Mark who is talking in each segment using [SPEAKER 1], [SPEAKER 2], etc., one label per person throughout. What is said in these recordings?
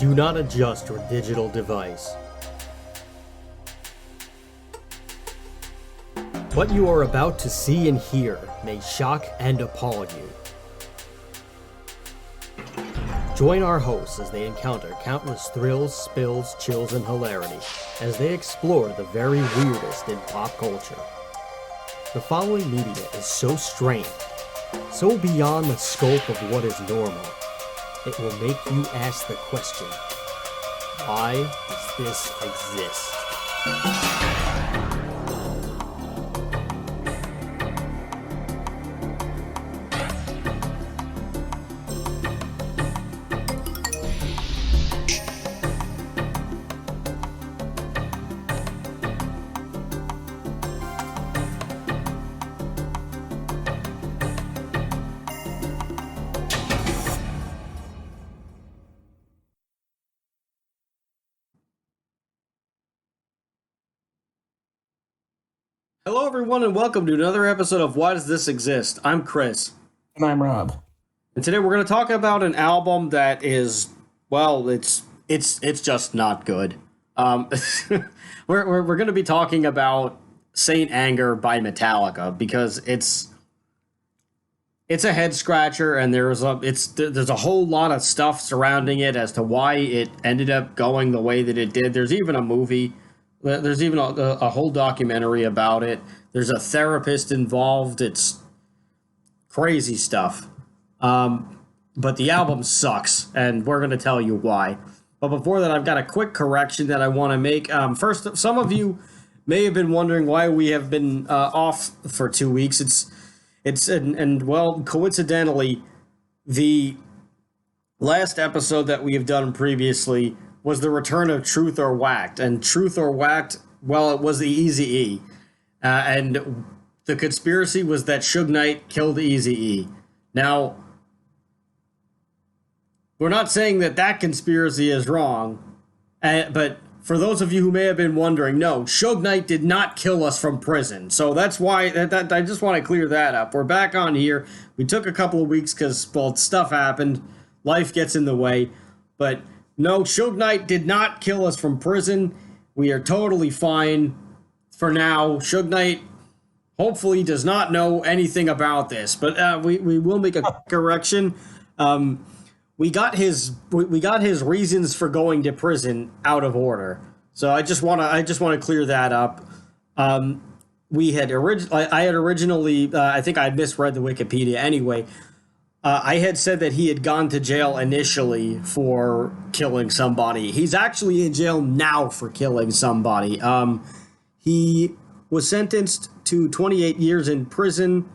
[SPEAKER 1] Do not adjust your digital device. What you are about to see and hear may shock and appall you. Join our hosts as they encounter countless thrills, spills, chills, and hilarity as they explore the very weirdest in pop culture. The following media is so strange, so beyond the scope of what is normal, it will make you ask the question, why does this exist? Hello everyone and welcome to another episode of Why Does This Exist? I'm Chris.
[SPEAKER 2] And I'm Rob.
[SPEAKER 1] And today we're going to talk about an album that is, well, it's just not good. We're going to be talking about Saint Anger by Metallica because it's a head scratcher and there's a whole lot of stuff surrounding it as to why it ended up going the way that it did. There's even a movie. There's even a whole documentary about it. There's a therapist involved. It's crazy stuff. But the album sucks, and we're going to tell you why. But before that, I've got a quick correction that I want to make. First, some of you may have been wondering why we have been off for 2 weeks. Well, coincidentally, the last episode that we have done previously was the return of Truth or Whacked. And Truth or Whacked, well, it was the Eazy-E. And the conspiracy was that Suge Knight killed Eazy-E. Now, we're not saying that conspiracy is wrong, but for those of you who may have been wondering, no, Suge Knight did not kill us from prison. So that's why, I just want to clear that up. We're back on here. We took a couple of weeks because, well, stuff happened. Life gets in the way. But no, Suge Knight did not kill us from prison. We are totally fine for now. Suge Knight hopefully does not know anything about this, but we will make a correction. We got his reasons for going to prison out of order. So I just want to clear that up. I had originally I think I misread the Wikipedia anyway. I had said that he had gone to jail initially for killing somebody. He's actually in jail now for killing somebody. He was sentenced to 28 years in prison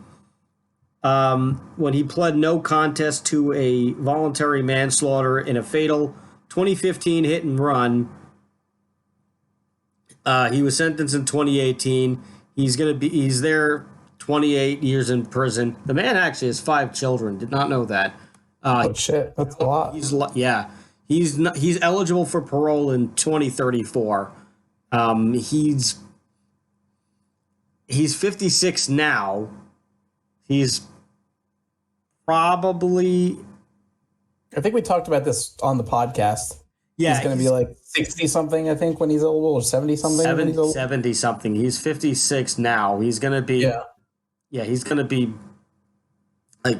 [SPEAKER 1] when he pled no contest to a voluntary manslaughter in a fatal 2015 hit and run. He was sentenced in 2018. He's there 28 years in prison. The man actually has 5 children. Did not know that.
[SPEAKER 2] Oh shit, that's a lot.
[SPEAKER 1] He's eligible for parole in 2034. He's 56 now. He's probably,
[SPEAKER 2] I think we talked about this on the podcast.
[SPEAKER 1] Yeah,
[SPEAKER 2] he's going to be like 60 something, I think, when he's old, or 70 something.
[SPEAKER 1] 70 something. He's 56 now. He's going to be he's going to be like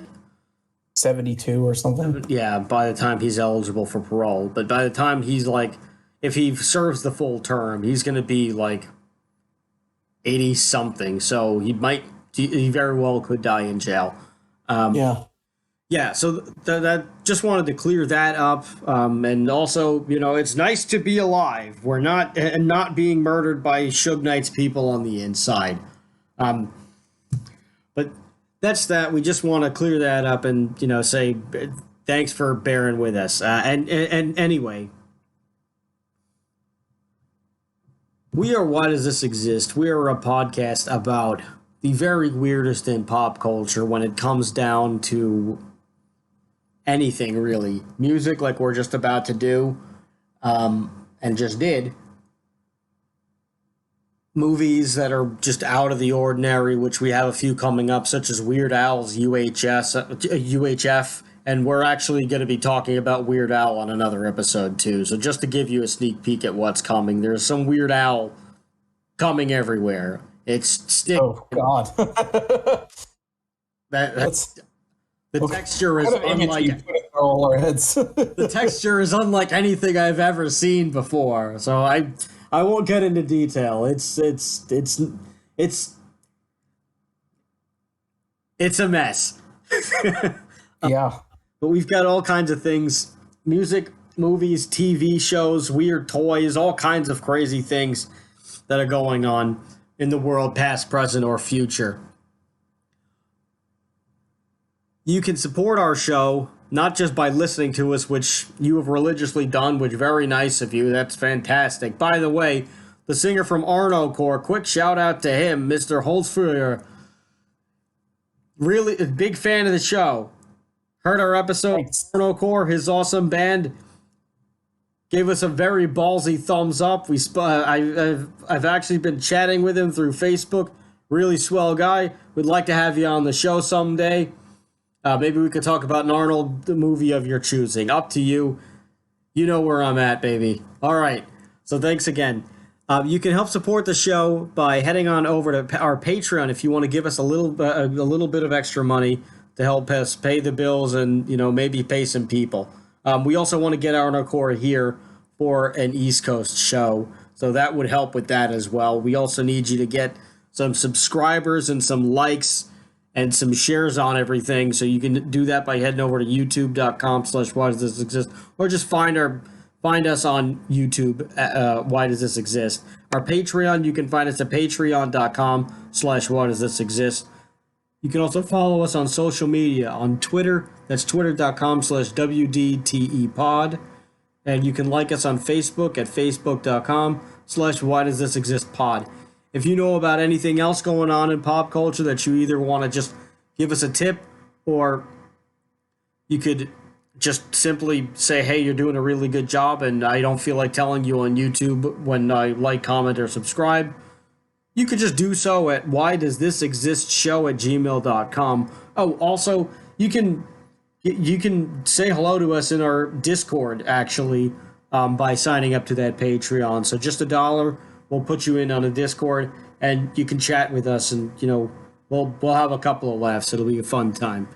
[SPEAKER 2] 72 or something.
[SPEAKER 1] Yeah, by the time he's eligible for parole. But by the time he's like, if he serves the full term, he's going to be like 80 something. So he very well could die in jail. Yeah, so that just wanted to clear that up. And also, it's nice to be alive. We're not being murdered by Suge Knight's people on the inside. But that's that. We just want to clear that up and, say thanks for bearing with us. And anyway, we are Why Does This Exist? We are a podcast about the very weirdest in pop culture when it comes down to anything, really. Music, like we're just about to do, and just did. Movies that are just out of the ordinary, which we have a few coming up, such as Weird Al's UHF And we're actually going to be talking about Weird Al on another episode, too. So just to give you a sneak peek at what's coming, there's some Weird Al coming everywhere. It's stick.
[SPEAKER 2] Oh, God.
[SPEAKER 1] The texture is
[SPEAKER 2] what
[SPEAKER 1] unlike
[SPEAKER 2] you put it all our heads.
[SPEAKER 1] the texture is unlike anything I've ever seen before. So I won't get into detail. It's a mess.
[SPEAKER 2] Yeah.
[SPEAKER 1] But we've got all kinds of things: music, movies, TV shows, weird toys, all kinds of crazy things that are going on in the world, past, present, or future. You can support our show not just by listening to us, which you have religiously done, which very nice of you. That's fantastic. By the way, the singer from Arno Core, quick shout out to him, Mr. Holzfeuer. Really a big fan of the show. Heard our episode,
[SPEAKER 2] Thanks.
[SPEAKER 1] Arno Core, his awesome band. Gave us a very ballsy thumbs up. I've actually been chatting with him through Facebook. Really swell guy. We'd like to have you on the show someday. Maybe we could talk about an Arnold the movie of your choosing. Up to you. You know where I'm at, baby. All right. So thanks again. You can help support the show by heading on over to our Patreon if you want to give us a little bit of extra money to help us pay the bills and maybe pay some people. We also want to get Arno Core here for an East Coast show, so that would help with that as well. We also need you to get some subscribers and some likes and some shares on everything, so you can do that by heading over to youtube.com/whydoesthisexist, or just find us on YouTube, Why Does This Exist? Our Patreon, you can find us at patreon.com/whydoesthisexist. You can also follow us on social media on Twitter. That's twitter.com/WDTEpod. And you can like us on Facebook at facebook.com/whydoesthisexistpod. If you know about anything else going on in pop culture that you either want to just give us a tip, or you could just simply say, hey, you're doing a really good job and I don't feel like telling you on YouTube when I like, comment, or subscribe, you could just do so at whydoesthisexistshow@gmail.com. Oh, also, you can say hello to us in our Discord, actually, by signing up to that Patreon. So just $1, we'll put you in on a Discord, and you can chat with us, and we'll have a couple of laughs. It'll be a fun time.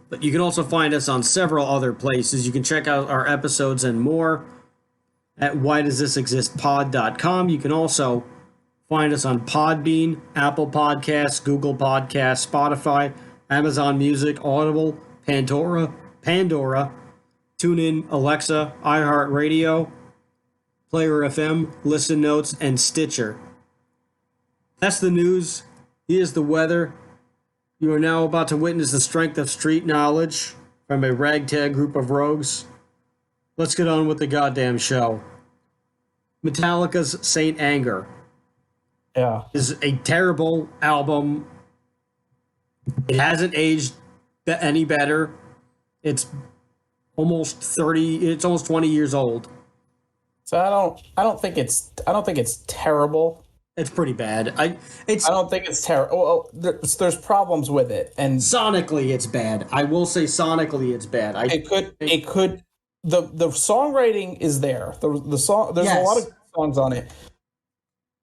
[SPEAKER 1] But you can also find us on several other places. You can check out our episodes and more at whydoesthisexistpod.com. You can also find us on Podbean, Apple Podcasts, Google Podcasts, Spotify, Amazon Music, Audible, Pandora, TuneIn, Alexa, iHeartRadio, Player FM, Listen Notes, and Stitcher. That's the news. Here's the weather. You are now about to witness the strength of street knowledge from a ragtag group of rogues. Let's get on with the goddamn show. Metallica's Saint Anger is a terrible album. It hasn't aged any better. It's almost 20 years old.
[SPEAKER 2] So I don't think it's terrible.
[SPEAKER 1] It's pretty bad. I
[SPEAKER 2] don't think it's terrible. Well, there's problems with it, and
[SPEAKER 1] sonically it's bad. I will say sonically it's bad. The
[SPEAKER 2] songwriting is there. The song, there's a lot of songs on it.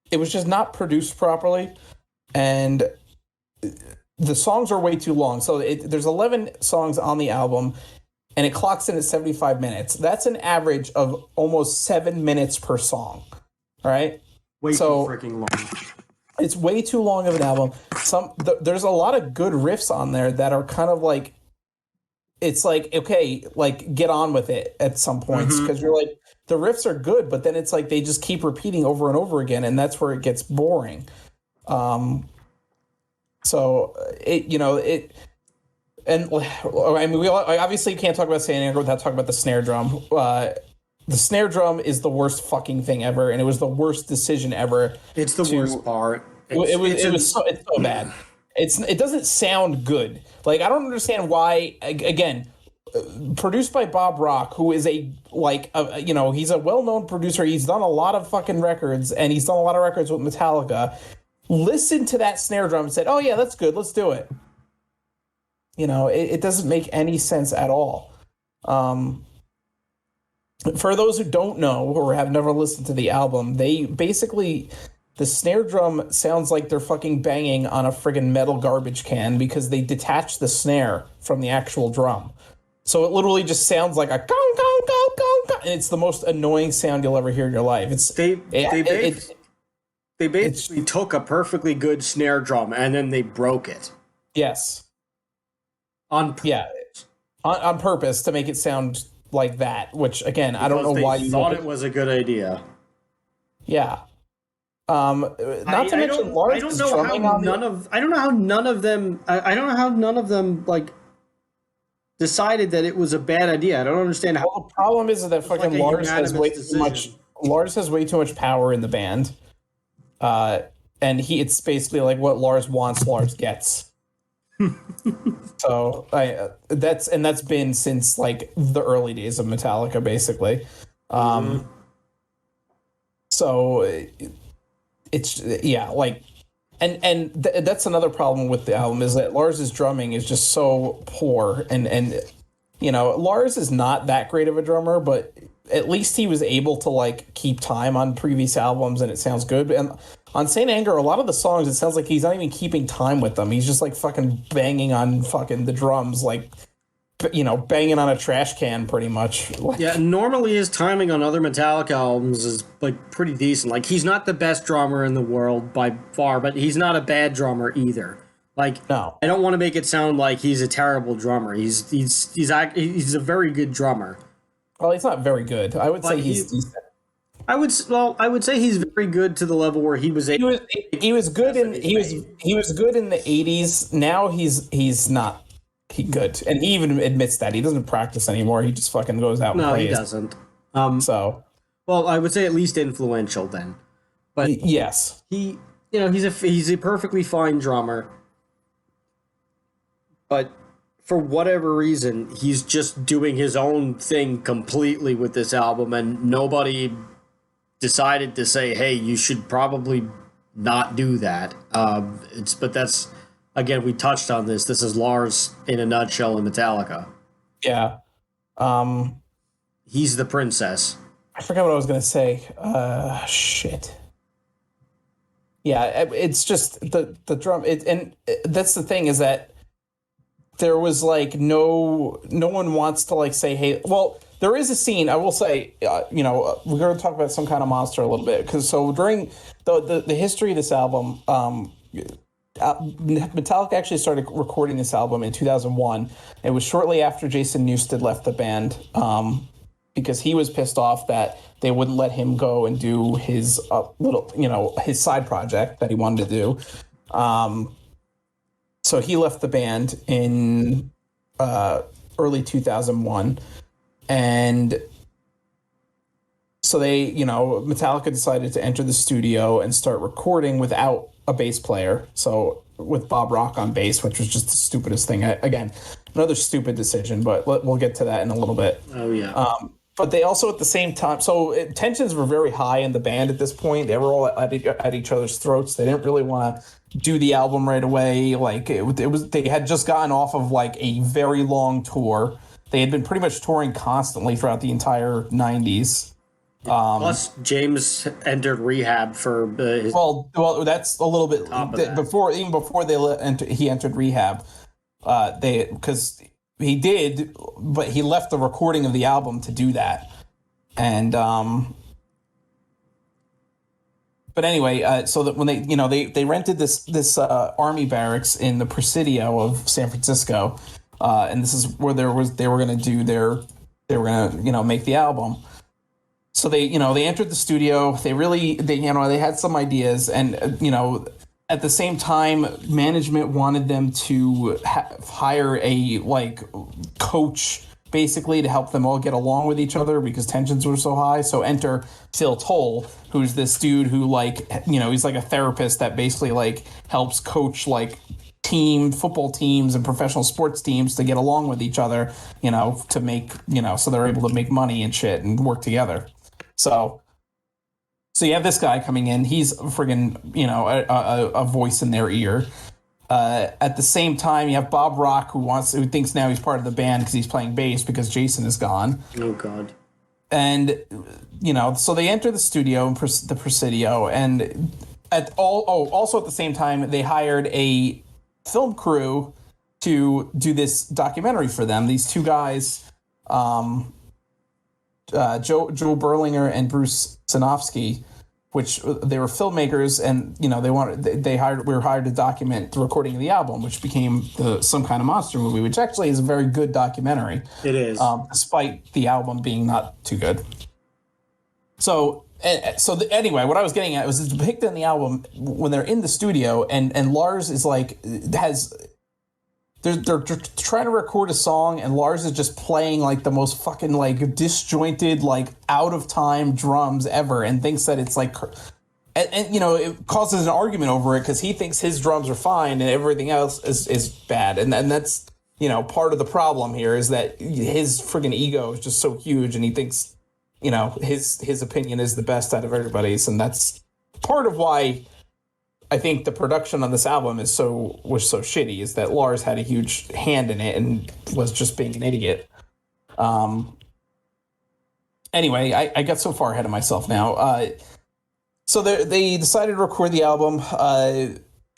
[SPEAKER 2] It was just not produced properly, and the songs are way too long. So there's 11 songs on the album, and it clocks in at 75 minutes. That's an average of almost 7 minutes per song. All right.
[SPEAKER 1] Way too freaking long.
[SPEAKER 2] It's way too long of an album. There's a lot of good riffs on there that are kind of like, it's like, okay, like get on with it at some points, because you're like, the riffs are good, but then it's like they just keep repeating over and over again, and that's where it gets boring. And I mean, we obviously can't talk about Saint Anger without talking about the snare drum. The snare drum is the worst fucking thing ever, and it was the worst decision ever.
[SPEAKER 1] It's the worst part.
[SPEAKER 2] It's so bad. It doesn't sound good. Like, I don't understand why. Again, produced by Bob Rock, who is he's a well-known producer. He's done a lot of fucking records, and he's done a lot of records with Metallica. Listened to that snare drum and said, "Oh yeah, that's good. Let's do it." It doesn't make any sense at all. For those who don't know or have never listened to the album, they basically, the snare drum sounds like they're fucking banging on a friggin' metal garbage can because they detach the snare from the actual drum. So it literally just sounds like a gong, gong, gong, gong, gong, and it's the most annoying sound you'll ever hear in your life.
[SPEAKER 1] They basically took a perfectly good snare drum and then they broke it.
[SPEAKER 2] Yes.
[SPEAKER 1] On purpose.
[SPEAKER 2] On purpose to make it sound like that, which again, I don't know why you
[SPEAKER 1] thought it was a good idea.
[SPEAKER 2] Yeah. Not to mention Lars I don't know how none of them like decided that it was a bad idea. I don't understand how. Well, the problem is that fucking Lars has way too much. Lars has way too much power in the band, and it's basically like what Lars wants, Lars gets. So that's been since like the early days of Metallica, basically. So it's like, and that's another problem with the album is that Lars's drumming is just so poor, and Lars is not that great of a drummer, but at least he was able to like keep time on previous albums, and it sounds good. And on Saint Anger, a lot of the songs, it sounds like he's not even keeping time with them. He's just like fucking banging on fucking the drums, like, banging on a trash can pretty much.
[SPEAKER 1] Yeah, normally his timing on other Metallica albums is like pretty decent. Like, he's not the best drummer in the world by far, but he's not a bad drummer either. Like,
[SPEAKER 2] no.
[SPEAKER 1] I don't want to make it sound like he's a terrible drummer. He's a very good drummer.
[SPEAKER 2] Well, he's not very good. I would say he's decent.
[SPEAKER 1] I would say he's very good to the level where he was able.
[SPEAKER 2] He was good in the 80s. Now he's not good, and he even admits that he doesn't practice anymore. He just fucking goes out.
[SPEAKER 1] No,
[SPEAKER 2] and plays.
[SPEAKER 1] He doesn't. Well, I would say at least influential then. But
[SPEAKER 2] yes,
[SPEAKER 1] he's a perfectly fine drummer. But for whatever reason, he's just doing his own thing completely with this album, and nobody decided to say, hey, you should probably not do that. But that's, again, we touched on this. This is Lars in a nutshell in Metallica.
[SPEAKER 2] Yeah.
[SPEAKER 1] He's the princess.
[SPEAKER 2] I forgot what I was going to say. Shit. Yeah, it's just the drum. That's the thing is that there was like no one wants to like say, hey, well, there is a scene, I will say, we're going to talk about Some Kind of Monster a little bit, because so during the history of this album, Metallica actually started recording this album in 2001. It was shortly after Jason Newsted left the band, because he was pissed off that they wouldn't let him go and do his his side project that he wanted to do. So he left the band in early 2001. And so they, Metallica decided to enter the studio and start recording without a bass player. So with Bob Rock on bass, which was just the stupidest thing. Again, another stupid decision, but we'll get to that in a little bit.
[SPEAKER 1] Oh, yeah.
[SPEAKER 2] But they also at the same time, tensions were very high in the band at this point. They were all at each other's throats. They didn't really want to do the album right away. Like it was, they had just gotten off of like a very long tour. They had been pretty much touring constantly throughout the entire 90s.
[SPEAKER 1] Plus, James entered rehab for his...
[SPEAKER 2] Well, that's a little bit before he entered rehab. Because he did, but he left the recording of the album to do that. And but anyway, so that when they rented this army barracks in the Presidio of San Francisco. And this is where they were going to make the album. So they entered the studio. They had some ideas, and at the same time, management wanted them to hire a coach basically to help them all get along with each other because tensions were so high. So enter Phil Toll, who's this dude who he's like a therapist that basically helps coach football teams and professional sports teams to get along with each other, to make, so they're able to make money and shit and work together. So you have this guy coming in. He's a friggin', a voice in their ear. At the same time, you have Bob Rock who thinks now he's part of the band because he's playing bass because Jason is gone.
[SPEAKER 1] Oh God.
[SPEAKER 2] And so they enter the studio, the Presidio, and also at the same time they hired a film crew to do this documentary for them. These two guys, Joe Berlinger and Bruce Sinofsky, which they were filmmakers, and we were hired to document the recording of the album, which became Some Kind of Monster movie, which actually is a very good documentary.
[SPEAKER 1] It is,
[SPEAKER 2] despite the album being not too good. So anyway, what I was getting at was depicted in the album when they're in the studio, and Lars is like they're trying to record a song, and Lars is just playing like the most fucking like disjointed, like out of time drums ever, and thinks that it's like, and it causes an argument over it because he thinks his drums are fine and everything else is bad, and that's part of the problem here is that his friggin' ego is just so huge, and he thinks his opinion is the best out of everybody's, and that's part of why I think the production on this album was so shitty, is that Lars had a huge hand in it and was just being an idiot. Anyway, I got so far ahead of myself now. So they decided to record the album.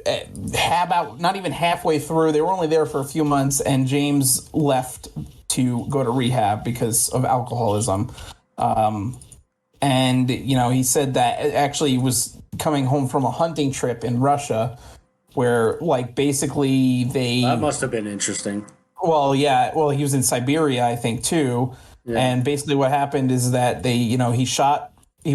[SPEAKER 2] About not even halfway through, they were only there for a few months, and James left to go to rehab because of alcoholism. And he said that actually he was coming home from a hunting trip in Russia where like basically
[SPEAKER 1] that must have been interesting.
[SPEAKER 2] Well, yeah. Well, he was in Siberia, I think, too. Yeah. And basically what happened is that he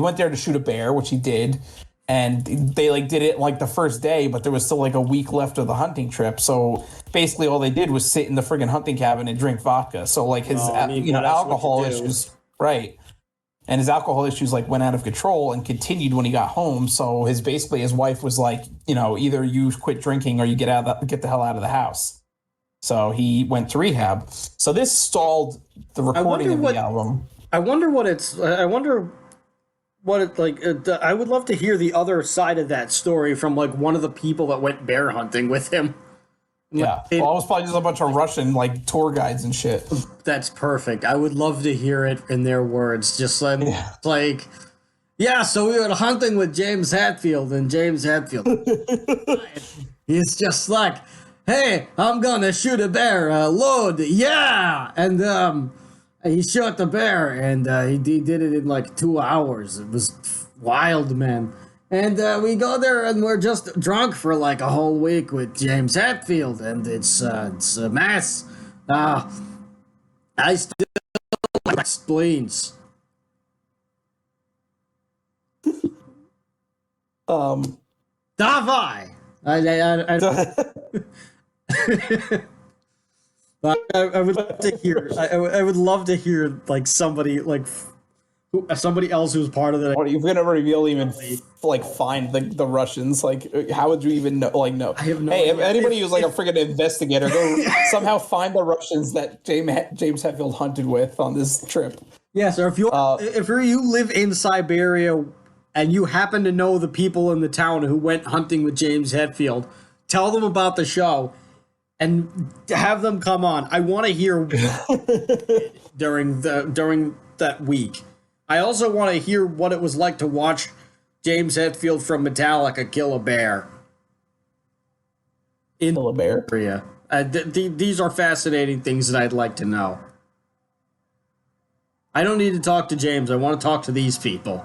[SPEAKER 2] went there to shoot a bear, which he did. And they like did it like the first day, but there was still like a week left of the hunting trip. So basically all they did was sit in the friggin' hunting cabin and drink vodka. So like his, alcohol issues, right. And his alcohol issues like went out of control and continued when he got home. So his wife was like, either you quit drinking or you get the hell out of the house. So he went to rehab. So this stalled the recording of the album.
[SPEAKER 1] I wonder what it's like. I would love to hear the other side of that story from like one of the people that went bear hunting with him.
[SPEAKER 2] Yeah, well, it was probably just a bunch of Russian like tour guides and shit.
[SPEAKER 1] That's perfect. I would love to hear it in their words. Just so we were hunting with James Hetfield, and James Hetfield, he's just like, hey, I'm gonna shoot a bear, load, yeah, and he shot the bear, and he did it in like 2 hours. It was wild, man. And we go there and we're just drunk for like a whole week with James Hetfield, and it's a mess. I still like spleens. Davai. I would love to hear. I would love to hear like somebody like. Somebody else who's part of the.
[SPEAKER 2] What, you're gonna reveal even like find the Russians? Like, how would you even know? Like, no. I have no. Hey, if anybody who's like a freaking investigator, go somehow find the Russians that James Hetfield hunted with on this trip.
[SPEAKER 1] Yes, or if you live in Siberia and you happen to know the people in the town who went hunting with James Hetfield, tell them about the show and have them come on. I want to hear during that week. I also want to hear what it was like to watch James Hetfield from Metallica kill a bear.
[SPEAKER 2] Kill a bear?
[SPEAKER 1] Yeah. These are fascinating things that I'd like to know. I don't need to talk to James. I want to talk to these people.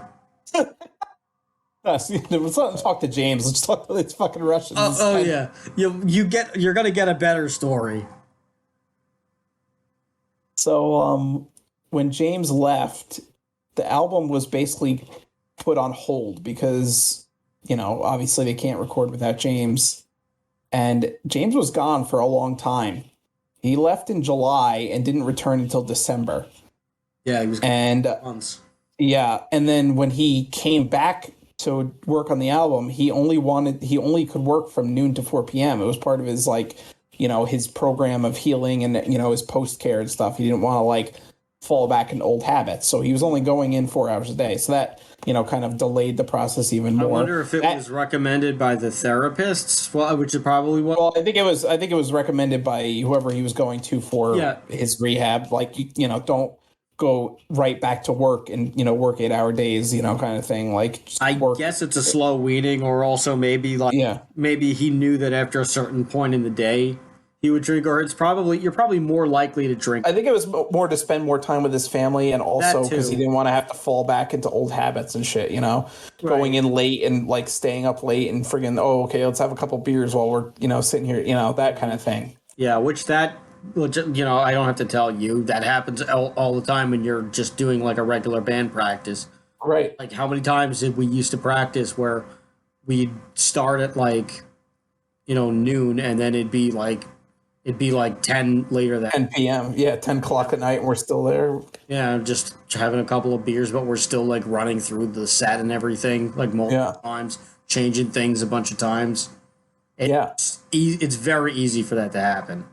[SPEAKER 2] Let's not talk to James. Let's talk to these fucking Russians.
[SPEAKER 1] Yeah. You're gonna get a better story.
[SPEAKER 2] So when James left, the album was basically put on hold because, obviously they can't record without James. And James was gone for a long time. He left in July and didn't return until December.
[SPEAKER 1] Yeah, he was gone for months.
[SPEAKER 2] Yeah, and then when he came back to work on the album, he only could work from noon to 4 p.m. It was part of his his program of healing and his post care and stuff. He didn't want to fall back into old habits. So he was only going in 4 hours a day. So that, kind of delayed the process even more.
[SPEAKER 1] I wonder if it was recommended by the therapists, which it probably was.
[SPEAKER 2] Well, I think it was recommended by whoever he was going to for his rehab. Like, don't go right back to work and, work 8-hour days, kind of thing. Like,
[SPEAKER 1] guess it's a slow weaning, or also maybe maybe he knew that after a certain point in the day he would drink, or you're probably more likely to drink.
[SPEAKER 2] I think it was more to spend more time with his family, and also because he didn't want to have to fall back into old habits and shit, going in late and like staying up late and friggin', let's have a couple beers while we're, sitting here, that kind of thing.
[SPEAKER 1] Yeah. I don't have to tell you that happens all the time when you're just doing like a regular band practice.
[SPEAKER 2] Right.
[SPEAKER 1] Like, how many times did we used to practice where we'd start at like, noon, and then it'd be like 10 later that
[SPEAKER 2] 10 p.m. Yeah, 10 o'clock at night, and we're still there.
[SPEAKER 1] Yeah, just having a couple of beers, but we're still like running through the set and everything like multiple times, changing things a bunch of times. It's very easy for that to happen.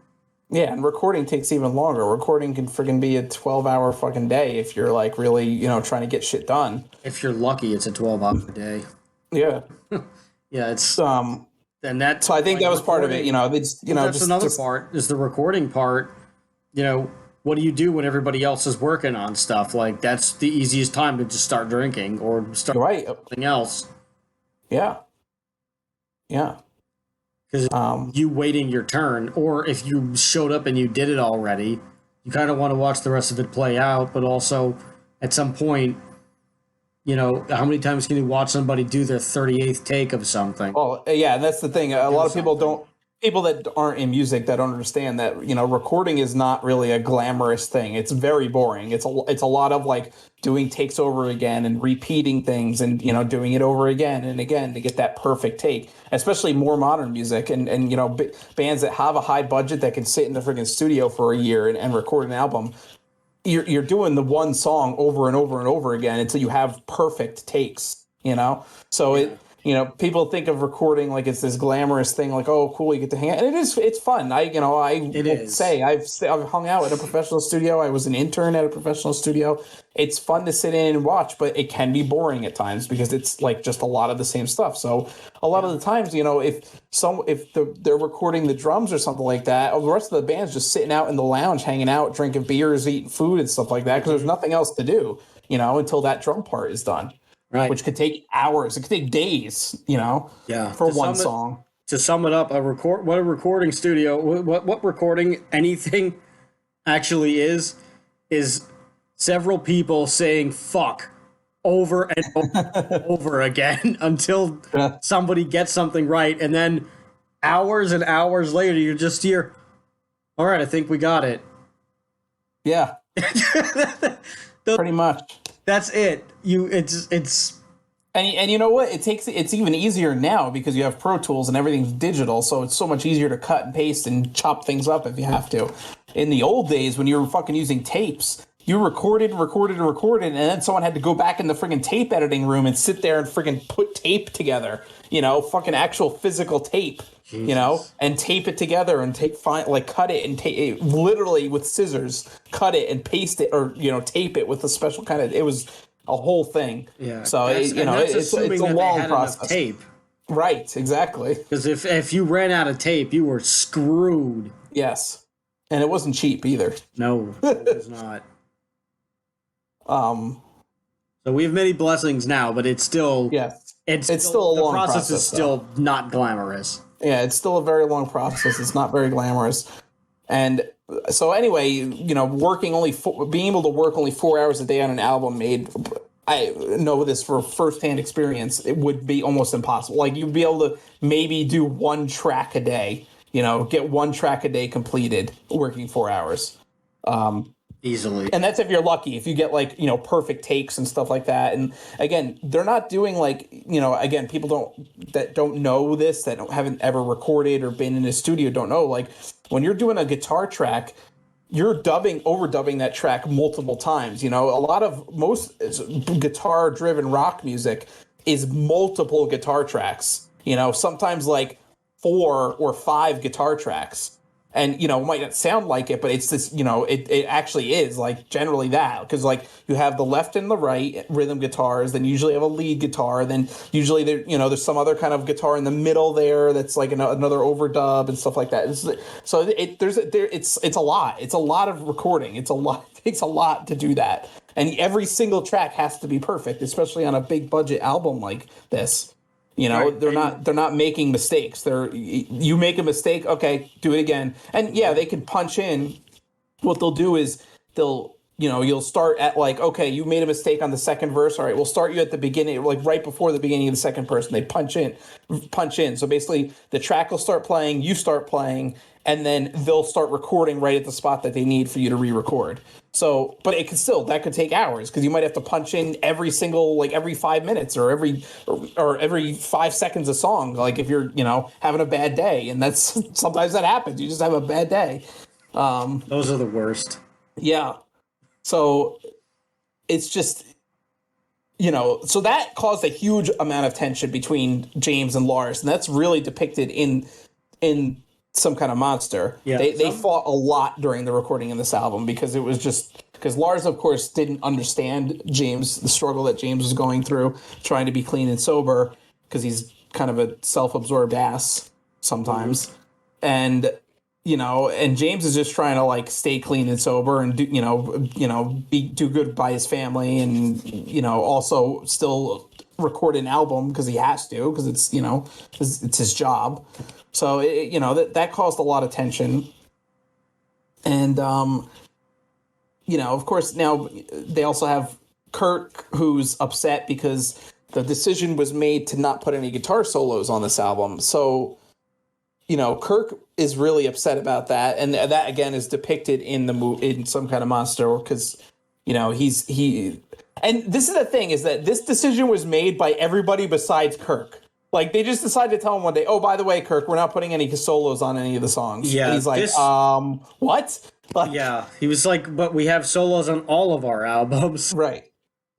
[SPEAKER 2] Yeah, and recording takes even longer. Recording can friggin' be a 12-hour fucking day if you're like really, trying to get shit done.
[SPEAKER 1] If you're lucky, it's a 12-hour day.
[SPEAKER 2] Yeah.
[SPEAKER 1] Yeah, it's and that.
[SPEAKER 2] So I think that was part of it.
[SPEAKER 1] That's another part is the recording part. What do you do when everybody else is working on stuff? Like, that's the easiest time to just start drinking or start something else.
[SPEAKER 2] Yeah. Yeah.
[SPEAKER 1] Because you waiting your turn, or if you showed up and you did it already, you kind of want to watch the rest of it play out. But also, at some point, how many times can you watch somebody do their 38th take of something?
[SPEAKER 2] Well, yeah, that's the thing. A lot of people that aren't in music that don't understand that, recording is not really a glamorous thing. It's very boring. It's a lot of like doing takes over again and repeating things and, doing it over again and again to get that perfect take, especially more modern music and bands that have a high budget that can sit in the freaking studio for a year and record an album. You're doing the one song over and over and over again until you have perfect takes, So people think of recording like it's this glamorous thing, like, oh, cool, you get to hang out, and it's fun. I've hung out at a professional studio. I was an intern at a professional studio. It's fun to sit in and watch, but it can be boring at times because it's like just a lot of the same stuff. So a lot of the times, if they're recording the drums or something like that, the rest of the band's just sitting out in the lounge, hanging out, drinking beers, eating food and stuff like that because there's nothing else to do, until that drum part is done. Right. Which could take hours. It could take days, for one song.
[SPEAKER 1] To sum it up, what a recording studio, what recording anything actually is several people saying fuck over and over again until somebody gets something right. And then hours and hours later, you just hear, all right, I think we got it.
[SPEAKER 2] Yeah. Pretty much.
[SPEAKER 1] That's it. It's
[SPEAKER 2] and you know what? It's even easier now because you have Pro Tools and everything's digital, so it's so much easier to cut and paste and chop things up if you have to. In the old days when you were fucking using tapes, you recorded, and then someone had to go back in the friggin' tape editing room and sit there and friggin' put tape together, fucking actual physical tape,
[SPEAKER 1] Jesus.
[SPEAKER 2] And tape it together and cut it and tape literally with scissors, cut it and paste it or, tape it with a special kind of, it was a whole thing.
[SPEAKER 1] Yeah.
[SPEAKER 2] So, it's a long process.
[SPEAKER 1] Tape.
[SPEAKER 2] Right, exactly.
[SPEAKER 1] Because if you ran out of tape, you were screwed.
[SPEAKER 2] Yes. And it wasn't cheap either.
[SPEAKER 1] No, it was not. So we have many blessings now, but it's still it's still a long process. The process is still not glamorous.
[SPEAKER 2] Yeah, it's still a very long process. It's not very glamorous. And so anyway, being able to work only 4 hours a day on an album I know this for firsthand experience, it would be almost impossible. Like, you'd be able to maybe do one track a day, get one track a day completed working 4 hours.
[SPEAKER 1] Easily.
[SPEAKER 2] And that's if you're lucky, if you get perfect takes and stuff like that. And again, they're not doing people that don't know this, that haven't ever recorded or been in a studio don't know. Like, when you're doing a guitar track, you're overdubbing that track multiple times. Most guitar driven rock music is multiple guitar tracks, sometimes like 4 or 5 guitar tracks. And, you know, it might not sound like it, but it's this, you know, it actually is like generally that, because like you have the left and the right rhythm guitars, then usually have a lead guitar, then usually there, you know, there's some other kind of guitar in the middle there that's like another overdub and stuff like that. So it's a lot. It's a lot of recording. It takes a lot to do that. And every single track has to be perfect, especially on a big budget album like this. You know, right. They're not making mistakes. You make a mistake, okay, do it again. And yeah, they can punch in. What they'll do is you'll start at like, okay, you made a mistake on the second verse. All right, we'll start you at the beginning, like right before the beginning of the second verse. And they punch in. So basically the track will start playing, you start playing, and then they'll start recording right at the spot that they need for you to re-record. So, but that could take hours, because you might have to punch in every 5 minutes or every 5 seconds a song. Like if you're, you know, having a bad day, and that's sometimes that happens. You just have a bad day.
[SPEAKER 1] Those are the worst.
[SPEAKER 2] Yeah. So it's just, you know, so that caused a huge amount of tension between James and Lars, and that's really depicted in Some Kind of Monster. Yeah, they fought a lot during the recording of this album, because Lars, of course, didn't understand James, the struggle that James was going through, trying to be clean and sober, because he's kind of a self-absorbed ass sometimes. Mm-hmm. And, you know, and James is just trying to like stay clean and sober and do good by his family, and, you know, also still record an album because he has to, because it's, you know, it's his job. So, you know, that caused a lot of tension. And, you know, of course, now they also have Kirk, who's upset because the decision was made to not put any guitar solos on this album. So, you know, Kirk is really upset about that. And that, again, is depicted in Some Kind of Monster, because, you know, and this is the thing, is that this decision was made by everybody besides Kirk. Like, they just decided to tell him one day, oh, by the way, Kirk, we're not putting any solos on any of the songs. Yeah. And he's like, what? Like,
[SPEAKER 1] yeah. He was like, but we have solos on all of our albums.
[SPEAKER 2] Right.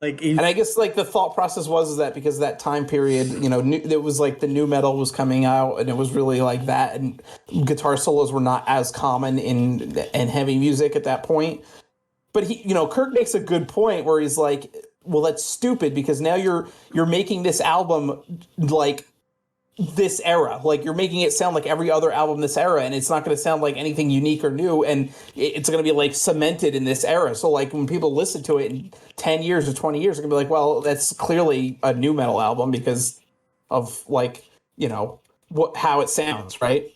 [SPEAKER 2] Like, and I guess, like, the thought process was that because that time period, you know, it was like the new metal was coming out, and it was really like that, and guitar solos were not as common in heavy music at that point. But Kirk makes a good point where he's like, well, that's stupid, because now you're making this album like this era. Like, you're making it sound like every other album this era, and it's not going to sound like anything unique or new, and it's going to be like cemented in this era. So like when people listen to it in 10 years or 20 years, they're going to be like, well, that's clearly a new metal album because of, like, you know, how it sounds, right?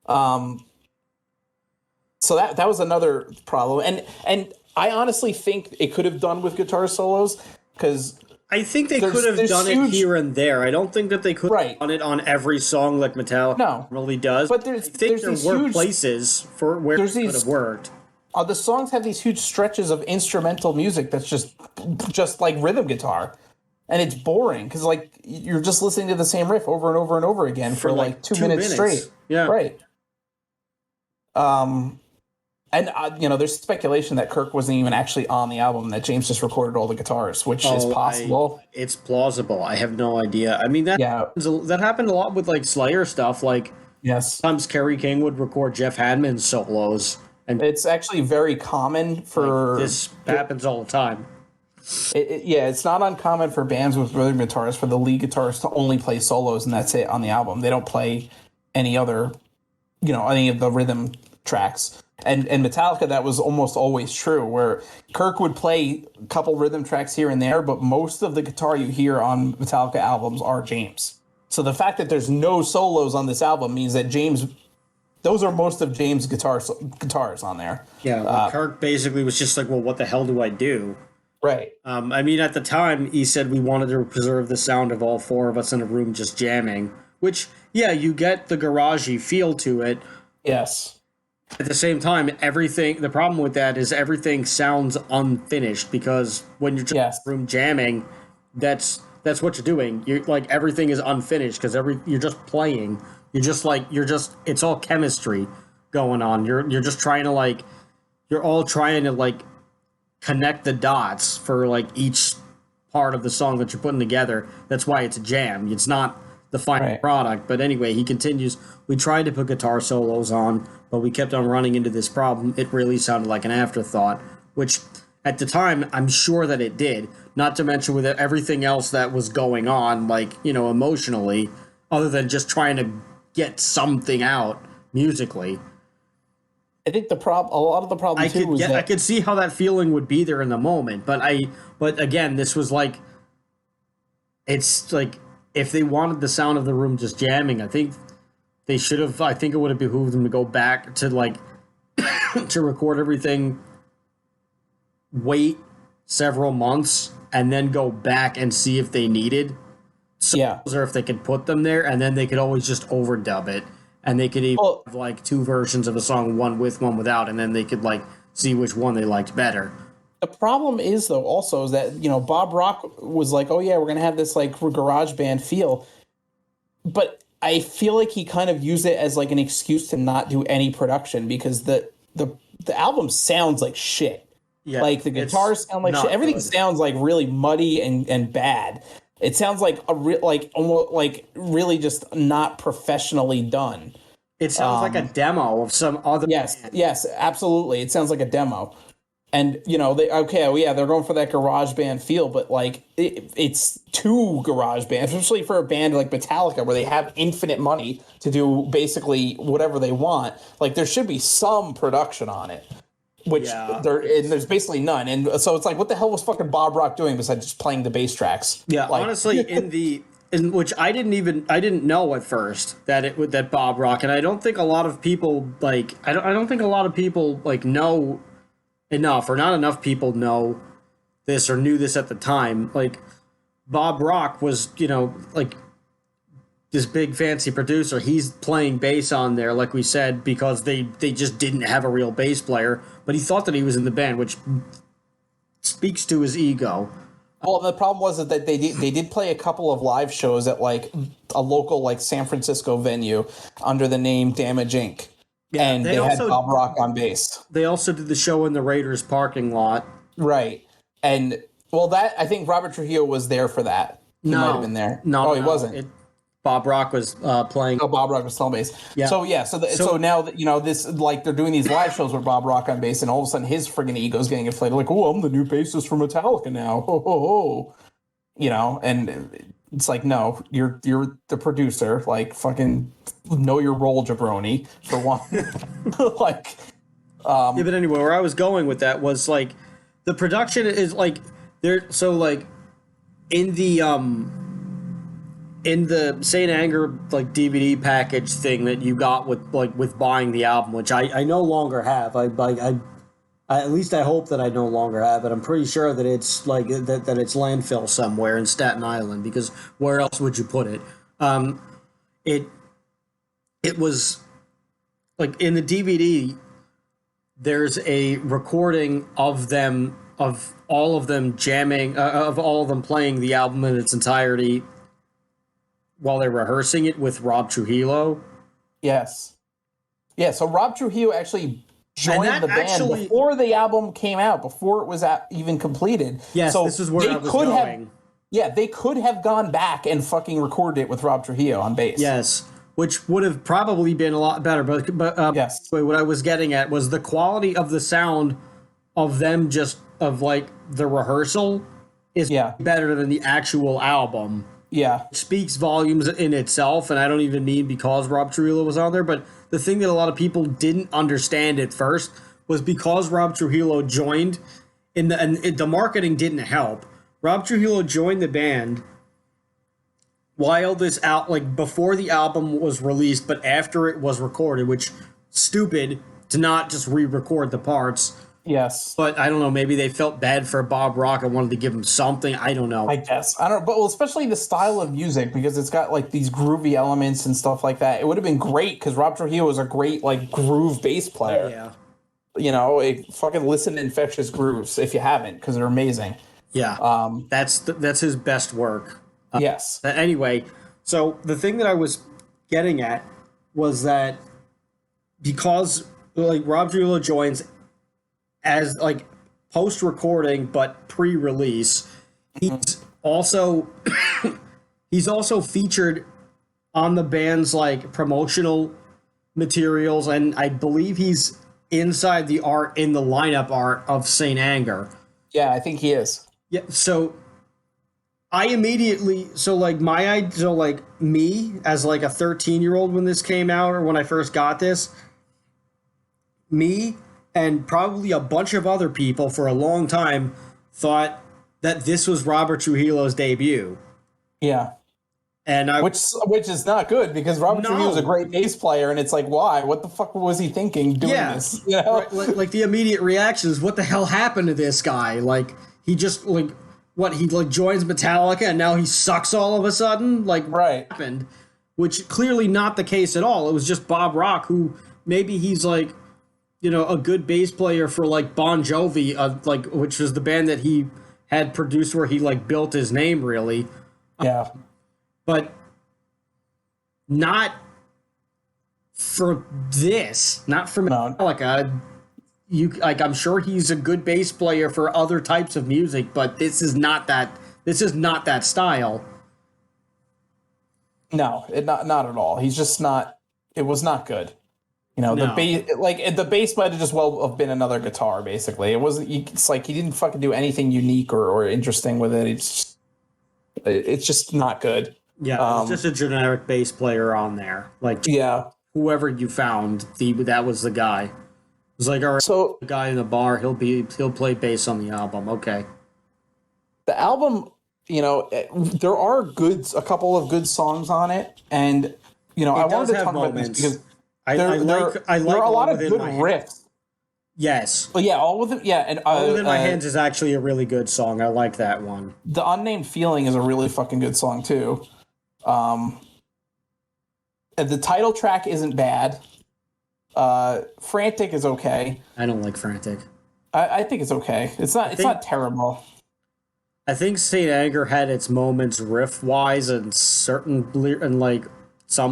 [SPEAKER 2] So that was another problem. And I honestly think it could have done with guitar solos, because
[SPEAKER 1] I think they could have done it here and there. I don't think that they could have done it on every song like Metallica really does. But I think there were places for where it could have worked.
[SPEAKER 2] The songs have these huge stretches of instrumental music that's just like rhythm guitar. And it's boring, because like you're just listening to the same riff over and over and over again for like 2 minutes straight.
[SPEAKER 1] Yeah.
[SPEAKER 2] Right. And, there's speculation that Kirk wasn't even actually on the album, that James just recorded all the guitars, which is possible.
[SPEAKER 1] It's plausible. I have no idea. I mean, that happened a lot with, like, Slayer stuff. Like, sometimes Kerry King would record Jeff Hadman's solos. And
[SPEAKER 2] it's actually very common for...
[SPEAKER 1] Like, this happens all the time.
[SPEAKER 2] It's not uncommon for bands with rhythm guitarists for the lead guitarist to only play solos, and that's it on the album. They don't play any of the rhythm tracks. And Metallica, that was almost always true, where Kirk would play a couple rhythm tracks here and there, but most of the guitar you hear on Metallica albums are James. So the fact that there's no solos on this album means that those are most of James' guitars on there.
[SPEAKER 1] Yeah, Kirk basically was just like, well, what the hell do I do?
[SPEAKER 2] Right.
[SPEAKER 1] I mean, at the time, he said we wanted to preserve the sound of all four of us in a room just jamming, which, yeah, you get the garagey feel to it.
[SPEAKER 2] Yes.
[SPEAKER 1] At the same time, the problem with that is everything sounds unfinished, because when you're just in a room jamming, that's what you're doing. You're like, everything is unfinished because you're just playing. It's all chemistry going on. You're just trying to, like, you're all trying to, like, connect the dots for, like, each part of the song that you're putting together. That's why it's a jam. the final product. But anyway, he continues, we tried to put guitar solos on, but we kept on running into this problem. It really sounded like an afterthought, which at the time, I'm sure that it did. Not to mention with everything else that was going on, like, emotionally, other than just trying to get something out musically.
[SPEAKER 2] I think a lot of the problem too was that
[SPEAKER 1] I could see how that feeling would be there in the moment, but again, this was like, it's like, if they wanted the sound of the room just jamming, I think they should have. I think it would have behooved them to go back to like to record everything, wait several months, and then go back and see if they needed songs or if they could put them there, and then they could always just overdub it, and they could even have like two versions of a song, one with, one without, and then they could like see which one they liked better.
[SPEAKER 2] The problem is, though, also is that, Bob Rock was like, oh, yeah, we're going to have this, like, garage band feel. But I feel like he kind of used it as, like, an excuse to not do any production because the album sounds like shit. Yeah, like, the guitars sound like shit. Everything sounds, like, really muddy and bad. It sounds like, almost, like, really just not professionally done.
[SPEAKER 1] It sounds like a demo of some other band.
[SPEAKER 2] Yes, absolutely. It sounds like a demo. And, they're going for that garage band feel, but, like, it's too garage band, especially for a band like Metallica, where they have infinite money to do basically whatever they want. Like, there should be some production on it, which there's basically none. And so it's like, what the hell was fucking Bob Rock doing besides just playing the bass tracks?
[SPEAKER 1] Yeah, like, honestly, in which I didn't know at first that Bob Rock, and I don't think a lot of people, like, I don't think a lot of people, like, know enough, or not enough people know this or knew this at the time. Like, Bob Rock was, like, this big fancy producer. He's playing bass on there, like we said, because they just didn't have a real bass player, but he thought that he was in the band, which speaks to his ego.
[SPEAKER 2] Well, the problem was that they did play a couple of live shows at, like, a local, like, San Francisco venue under the name Damage Inc. Yeah, and they had Bob Rock on bass.
[SPEAKER 1] They also did the show in the Raiders parking lot.
[SPEAKER 2] Right. And, well, that, I think Robert Trujillo was there for that. He might have been there.
[SPEAKER 1] No,
[SPEAKER 2] he wasn't.
[SPEAKER 1] Bob Rock was playing.
[SPEAKER 2] Oh, Bob Rock was playing bass. Yeah. So now, this, like, they're doing these live shows with Bob Rock on bass, and all of a sudden his friggin' ego's getting inflated. Like, oh, I'm the new bassist for Metallica now. Ho, ho, ho. And it's like, no, you're the producer. Like, fucking know your role, jabroni, for one. Like,
[SPEAKER 1] yeah, but anyway, where I was going with that was, like, the production is, like, there. So, like, in the Saint Anger, like, DVD package thing that you got with buying the album, which I no longer have. I at least I hope that I no longer have it. I'm pretty sure that it's like that it's landfill somewhere in Staten Island, because where else would you put it? It was like, in the DVD, there's a recording of all of them jamming, of all of them playing the album in its entirety while they're rehearsing it with Rob Trujillo.
[SPEAKER 2] Yes. Yeah, so Rob Trujillo actually joined the band before the album came out, before it was even completed.
[SPEAKER 1] Yes,
[SPEAKER 2] so
[SPEAKER 1] this is where I was going.
[SPEAKER 2] They could have gone back and fucking recorded it with Rob Trujillo on bass.
[SPEAKER 1] Yes, which would have probably been a lot better. But
[SPEAKER 2] yes.
[SPEAKER 1] What I was getting at was the quality of the sound of them, just of, like, the rehearsal is better than the actual album.
[SPEAKER 2] Yeah.
[SPEAKER 1] It speaks volumes in itself, and I don't even mean because Rob Trujillo was on there, but the thing that a lot of people didn't understand at first was because Rob Trujillo joined, and the marketing didn't help. Rob Trujillo joined the band while before the album was released, but after it was recorded, which, stupid to not just re-record the parts.
[SPEAKER 2] Yes.
[SPEAKER 1] But I don't know, maybe they felt bad for Bob Rock and wanted to give him something. I don't know.
[SPEAKER 2] I guess. I don't know. But especially the style of music, because it's got, like, these groovy elements and stuff like that. It would have been great, because Rob Trujillo was a great, like, groove bass player.
[SPEAKER 1] Yeah.
[SPEAKER 2] Fucking listen to Infectious Grooves if you haven't, because they're amazing.
[SPEAKER 1] Yeah. That's his best work.
[SPEAKER 2] Yes.
[SPEAKER 1] Anyway, so the thing that I was getting at was that because, like, Rob Trujillo joins as, like, post-recording but pre-release, he's also featured on the band's like promotional materials, and I believe he's inside the art in the lineup art of Saint Anger.
[SPEAKER 2] Yeah, I think he is.
[SPEAKER 1] Yeah, so I immediately so like me as like a 13-year-old when this came out or when I first got this, me and probably a bunch of other people for a long time thought that this was Robert Trujillo's debut.
[SPEAKER 2] Yeah.
[SPEAKER 1] And
[SPEAKER 2] which is not good because Robert Trujillo is a great bass player, and it's like, why? What the fuck was he thinking doing this? You know?
[SPEAKER 1] Right, like the immediate reaction is, what the hell happened to this guy? Like he just like what he like joins Metallica and now he sucks all of a sudden. Like
[SPEAKER 2] right.
[SPEAKER 1] What happened? Which clearly not the case at all. It was just Bob Rock who maybe he's like, you know, a good bass player for like Bon Jovi, like which was the band that he had produced where he like built his name really.
[SPEAKER 2] Yeah.
[SPEAKER 1] But not for this, not for Metallica. You like, I'm sure he's a good bass player for other types of music, but this is not that. This is not that style.
[SPEAKER 2] No, not at all. He's just not. It was not good. You know, the bass might have just well have been another guitar. Basically, it wasn't. It's like he didn't fucking do anything unique or interesting with it. It's just not good.
[SPEAKER 1] Yeah, it's just a generic bass player on there. Like, whoever you found, that was the guy. It was like, all right, so the guy in the bar, he'll play bass on the album. Okay.
[SPEAKER 2] The album, you know, there are a couple of good songs on it, and you know, I wanted to talk about this because there are a lot of good riffs.
[SPEAKER 1] Yes.
[SPEAKER 2] Well, yeah, All Within, yeah, and
[SPEAKER 1] All Within My Hands is actually a really good song. I like that one.
[SPEAKER 2] The Unnamed Feeling is a really fucking good song too. And the title track isn't bad. Frantic is okay.
[SPEAKER 1] I don't like Frantic.
[SPEAKER 2] I think it's okay. It's not terrible.
[SPEAKER 1] I think Saint Anger had its moments riff wise and some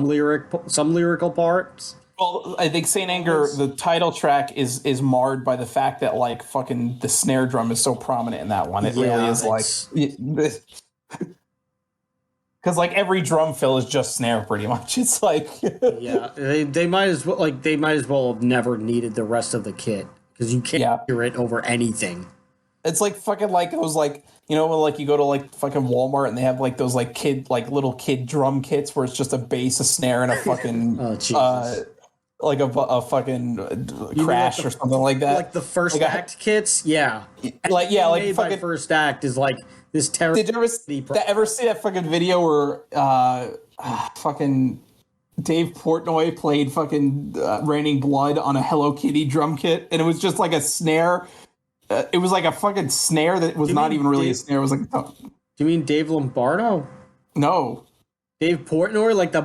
[SPEAKER 1] lyrical parts.
[SPEAKER 2] Well, I think Saint Anger, the title track is marred by the fact that like fucking the snare drum is so prominent in that one. It really is like, because like every drum fill is just snare pretty much. It's like
[SPEAKER 1] they might as well have never needed the rest of the kit because you can't hear it over anything.
[SPEAKER 2] It's like fucking like those like, you know, when like you go to like fucking Walmart and they have like those like little kid drum kits where it's just a bass, a snare, and a fucking like a fucking crash or something like that.
[SPEAKER 1] Like the first act kits, yeah.
[SPEAKER 2] Like
[SPEAKER 1] fucking by first act is like this terrible.
[SPEAKER 2] Did you ever see that fucking video where fucking Dave Portnoy played fucking Raining Blood on a Hello Kitty drum kit, and it was just like a snare. It was like a fucking snare that was not even really a snare. It was like. Do
[SPEAKER 1] you mean Dave Lombardo?
[SPEAKER 2] No.
[SPEAKER 1] Dave Portnoy, like the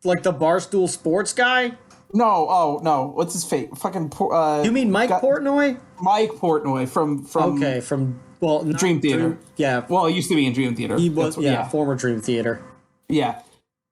[SPEAKER 1] like the Barstool Sports guy.
[SPEAKER 2] No, no. What's his face? Fucking.
[SPEAKER 1] You mean Mike Portnoy?
[SPEAKER 2] Mike Portnoy from
[SPEAKER 1] Dream
[SPEAKER 2] Theater. Well, he used to be in Dream Theater.
[SPEAKER 1] He was former Dream Theater.
[SPEAKER 2] Yeah.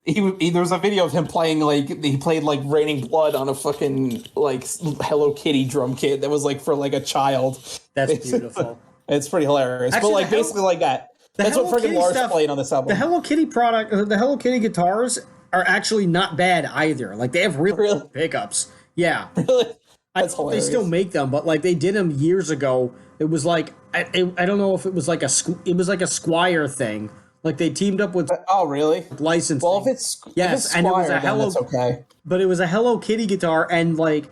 [SPEAKER 2] There was a video of him playing he played like Raining Blood on a fucking like Hello Kitty drum kit that was like for like a child.
[SPEAKER 1] That's beautiful.
[SPEAKER 2] It's pretty hilarious. Actually, but like basically like that. That's what freaking Lars played on this album.
[SPEAKER 1] The Hello Kitty the Hello Kitty guitars are actually not bad either. Like they have really pickups. Yeah.
[SPEAKER 2] Really? That's
[SPEAKER 1] hilarious. They still make them, but like they did them years ago. It was like I don't know if it was like a Squier thing. Like they teamed up with
[SPEAKER 2] really
[SPEAKER 1] licensing.
[SPEAKER 2] Well, if it's Squier,
[SPEAKER 1] and it was
[SPEAKER 2] that's okay.
[SPEAKER 1] But it was a Hello Kitty guitar, and like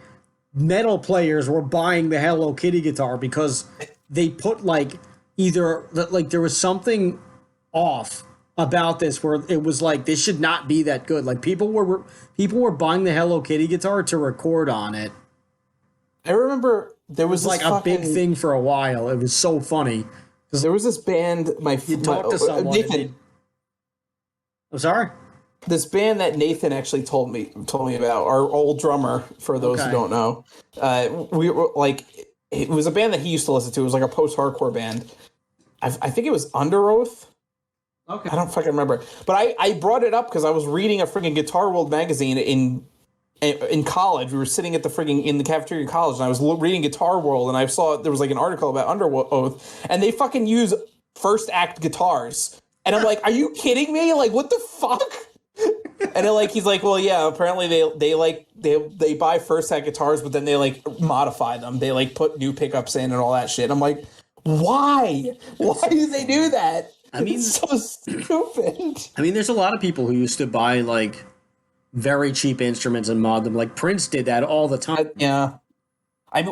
[SPEAKER 1] metal players were buying the Hello Kitty guitar because they put like either like there was something off about this where it was like this should not be that good. Like people were buying the Hello Kitty guitar to record on it.
[SPEAKER 2] I remember there was
[SPEAKER 1] like a big thing for a while. It was so funny.
[SPEAKER 2] There was this band.
[SPEAKER 1] You talked to someone.
[SPEAKER 2] Nathan.
[SPEAKER 1] I'm sorry.
[SPEAKER 2] This band that Nathan actually told me about, our old drummer. For those who don't know, we were like, it was a band that he used to listen to. It was like a post-hardcore band. I think it was Under Oath.
[SPEAKER 1] Okay.
[SPEAKER 2] I don't fucking remember, but I brought it up because I was reading a friggin' Guitar World magazine in college. We were sitting at in the cafeteria in college, and I was reading Guitar World, and I saw there was like an article about Under Oath, and they fucking use first act guitars, and I'm like, are you kidding me? Like, what the fuck? And he's like, well, yeah, apparently they buy first hand guitars, but then they like modify them. They like put new pickups in and all that shit. I'm like, why? Why do they do that?
[SPEAKER 1] I mean,
[SPEAKER 2] it's so stupid.
[SPEAKER 1] I mean, there's a lot of people who used to buy like very cheap instruments and mod them. Like Prince did that all the time.
[SPEAKER 2] Yeah. I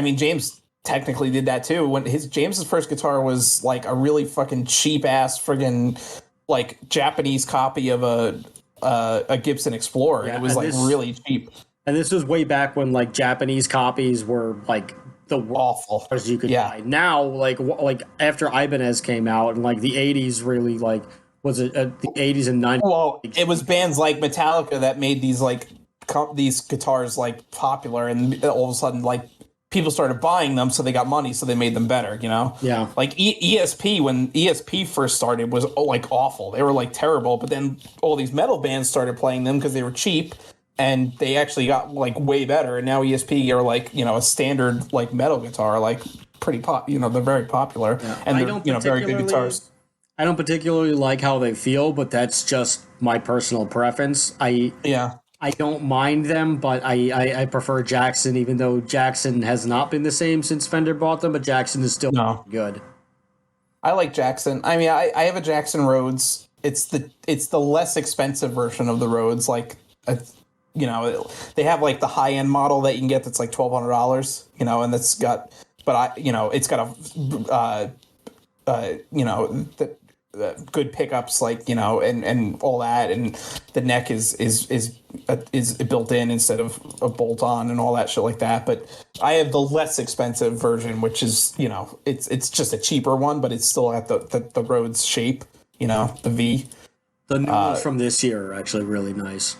[SPEAKER 2] mean, James technically did that too. When James's first guitar was like a really fucking cheap ass friggin' like Japanese copy of a Gibson Explorer. Yeah, it was like really cheap.
[SPEAKER 1] And this was way back when like Japanese copies were like the
[SPEAKER 2] awful
[SPEAKER 1] as you could buy. Now, like after Ibanez came out and like the 80s really like was it the 80s and 90s.
[SPEAKER 2] Well, it was bands like Metallica that made these like these guitars like popular, and all of a sudden like people started buying them, so they got money, so they made them better, you know?
[SPEAKER 1] Yeah.
[SPEAKER 2] Like ESP, when ESP first started, was like awful. They were like terrible, but then all these metal bands started playing them because they were cheap, and they actually got like way better. And now ESP are like, you know, a standard like metal guitar, like pretty they're very popular, and they're very good guitars.
[SPEAKER 1] I don't particularly like how they feel, but that's just my personal preference. I don't mind them, but I prefer Jackson, even though Jackson has not been the same since Fender bought them, but Jackson is still good.
[SPEAKER 2] I like Jackson. I mean, I have a Jackson Rhodes. It's the less expensive version of the Rhodes. Like, you know, they have like the high end model that you can get that's like $1,200. You know, and that's got, it's got good pickups, like, you know, and all that, and the neck is built in instead of a bolt on and all that shit like that. But I have the less expensive version, which is, you know, it's just a cheaper one, but it's still at the Rhodes shape, you know, the V.
[SPEAKER 1] The new ones from this year are actually really nice.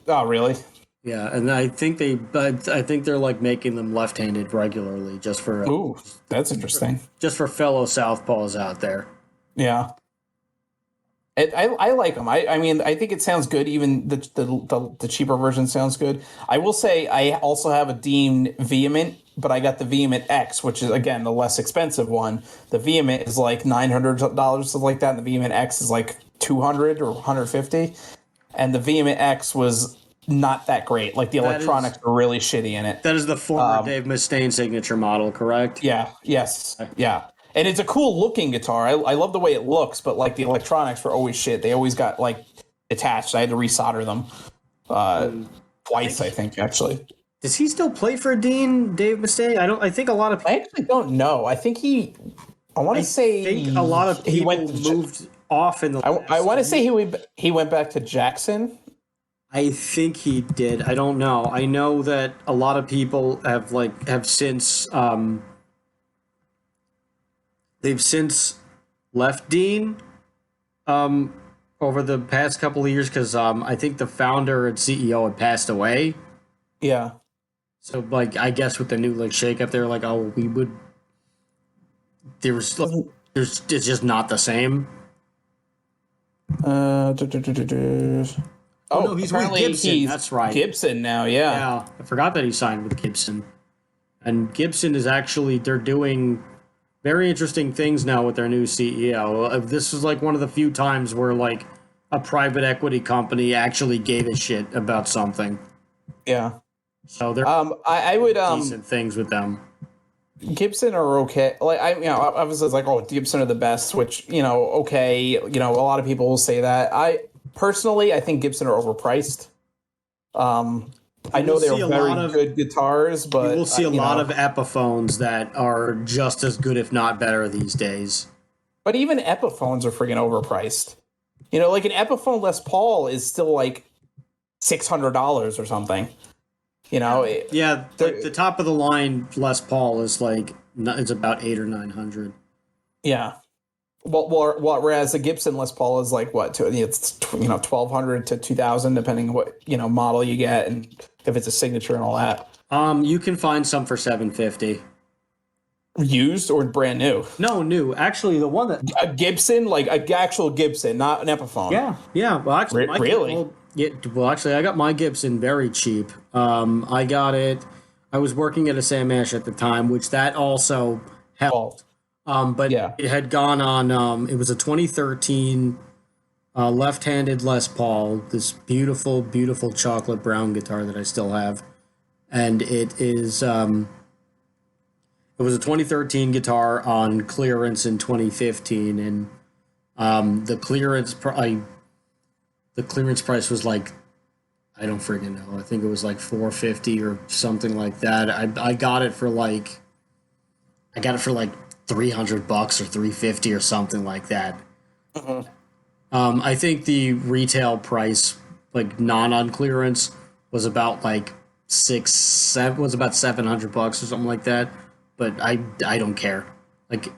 [SPEAKER 2] Oh, really?
[SPEAKER 1] Yeah, and I think they're like making them left-handed regularly, just for
[SPEAKER 2] ooh, that's interesting.
[SPEAKER 1] Just for fellow southpaws out there.
[SPEAKER 2] Yeah, I like them. I mean, I think it sounds good. Even the cheaper version sounds good. I will say I also have a Dean Vehement, but I got the Vehement X, which is again the less expensive one. The Vehement is like $900, something like that, and the Vehement X is like $200 or $150. And the Vehement X was not that great. Like the electronics were really shitty in it.
[SPEAKER 1] That is the former Dave Mustaine signature model, correct?
[SPEAKER 2] Yeah. Yes. Yeah. And it's a cool looking guitar. I love the way it looks, but like the electronics were always shit. They always got like detached. I had to resolder them twice, I think, actually.
[SPEAKER 1] Does he still play for Dean, Dave Mustaine? I think a lot of.
[SPEAKER 2] I actually don't know. I think he. I want to say.
[SPEAKER 1] I think a lot of people moved off in the.
[SPEAKER 2] I want to say he went back to Jackson.
[SPEAKER 1] I think he did. I don't know. I know that a lot of people have since. They've since left Dean over the past couple of years because I think the founder and CEO had passed away.
[SPEAKER 2] Yeah.
[SPEAKER 1] So, like, I guess with the new like shakeup, they're like, oh, we would. It's just not the same.
[SPEAKER 2] Oh,
[SPEAKER 1] no, he's with Gibson. That's right.
[SPEAKER 2] Gibson now, yeah.
[SPEAKER 1] Yeah, I forgot that he signed with Gibson. And Gibson is actually, they're doing very interesting things now with their new CEO. This is like one of the few times where like a private equity company actually gave a shit about something.
[SPEAKER 2] Yeah.
[SPEAKER 1] So they're
[SPEAKER 2] I would
[SPEAKER 1] decent things with them.
[SPEAKER 2] Gibson are okay. Like I was like, oh, Gibson are the best, which, you know, okay, you know, a lot of people will say that. I think Gibson are overpriced. I know they're very good guitars, but
[SPEAKER 1] you will see a lot of Epiphones that are just as good, if not better, these days.
[SPEAKER 2] But even Epiphones are friggin' overpriced. You know, like an Epiphone Les Paul is still like $600 or something. You know,
[SPEAKER 1] like the top of the line Les Paul is like it's about $800 or $900.
[SPEAKER 2] Yeah. Well, whereas the Gibson Les Paul is like what? It's $1,200 to $2,000 depending what model you get and if it's a signature and all that.
[SPEAKER 1] You can find some for $750.
[SPEAKER 2] Used or brand new?
[SPEAKER 1] No, new. Actually, the one that
[SPEAKER 2] a Gibson, like an actual Gibson, not an Epiphone.
[SPEAKER 1] Yeah. Well, actually,
[SPEAKER 2] actually,
[SPEAKER 1] I got my Gibson very cheap. I got it. I was working at a Sam Ash at the time, which that also helped. But it had gone on. It was a 2013 left-handed Les Paul, this beautiful, beautiful chocolate brown guitar that I still have, and it was a 2013 guitar on clearance in 2015, and the clearance price was like, I don't freaking know. I think it was like 450 or something like that. I got it for like 300 bucks or 350 or something like that.
[SPEAKER 2] Uh-huh.
[SPEAKER 1] I think the retail price, like non on clearance, was about like was about 700 bucks or something like that. But I don't care. Like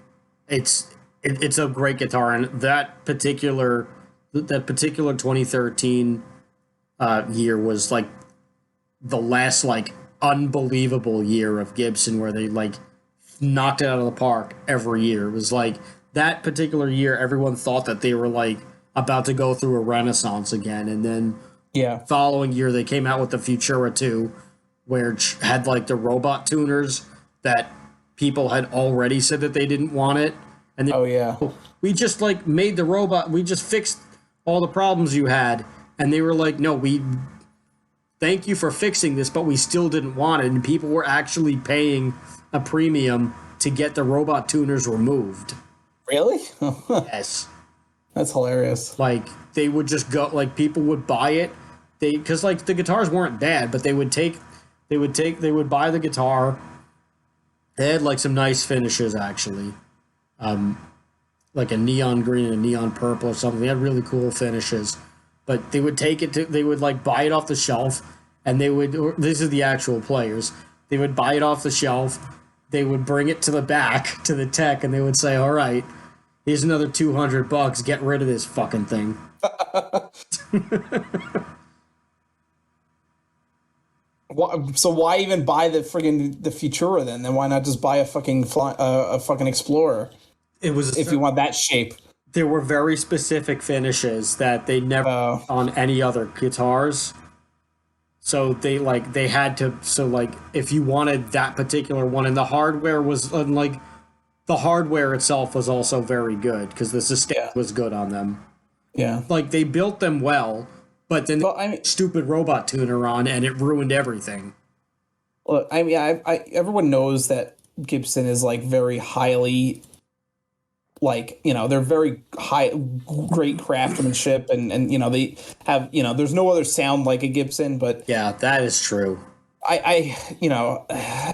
[SPEAKER 1] it's a great guitar, and that particular 2013 year was like the last like unbelievable year of Gibson where they like knocked it out of the park every year. It was like that particular year, everyone thought that they were like about to go through a renaissance again, and then
[SPEAKER 2] Yeah.
[SPEAKER 1] following year they came out with the Futura 2, where it had like the robot tuners that people had already said that they didn't want it, and
[SPEAKER 2] Oh yeah.
[SPEAKER 1] we just like made the robot, we just fixed all the problems you had, and they were like, no, we thank you for fixing this, but we still didn't want it, and people were actually paying a premium to get the robot tuners removed.
[SPEAKER 2] Really?
[SPEAKER 1] Yes.
[SPEAKER 2] That's hilarious.
[SPEAKER 1] Like they would just go, like people would buy it, because like the guitars weren't bad, but they would buy the guitar. They had like some nice finishes actually, like a neon green and a neon purple or something. They had really cool finishes, but they would they would like buy it off the shelf, and this is the actual players. They would buy it off the shelf. They would bring it to the back to the tech, and they would say, "All right, here's another $200. Get rid of this fucking thing."
[SPEAKER 2] So why even buy the Futura then? Then why not just buy a fucking Explorer?
[SPEAKER 1] It was
[SPEAKER 2] if you want that shape.
[SPEAKER 1] There were very specific finishes that they never on any other guitars. So they had to. So like if you wanted that particular one, and the hardware was like the hardware itself was also very good because the sustain was good on them.
[SPEAKER 2] Yeah,
[SPEAKER 1] like they built them well, but then stupid robot tuner on, and it ruined everything.
[SPEAKER 2] Well, I mean, everyone knows that Gibson is like very highly, like, you know, they're very great craftsmanship, and they have, there's no other sound like a Gibson, but
[SPEAKER 1] yeah, that is true.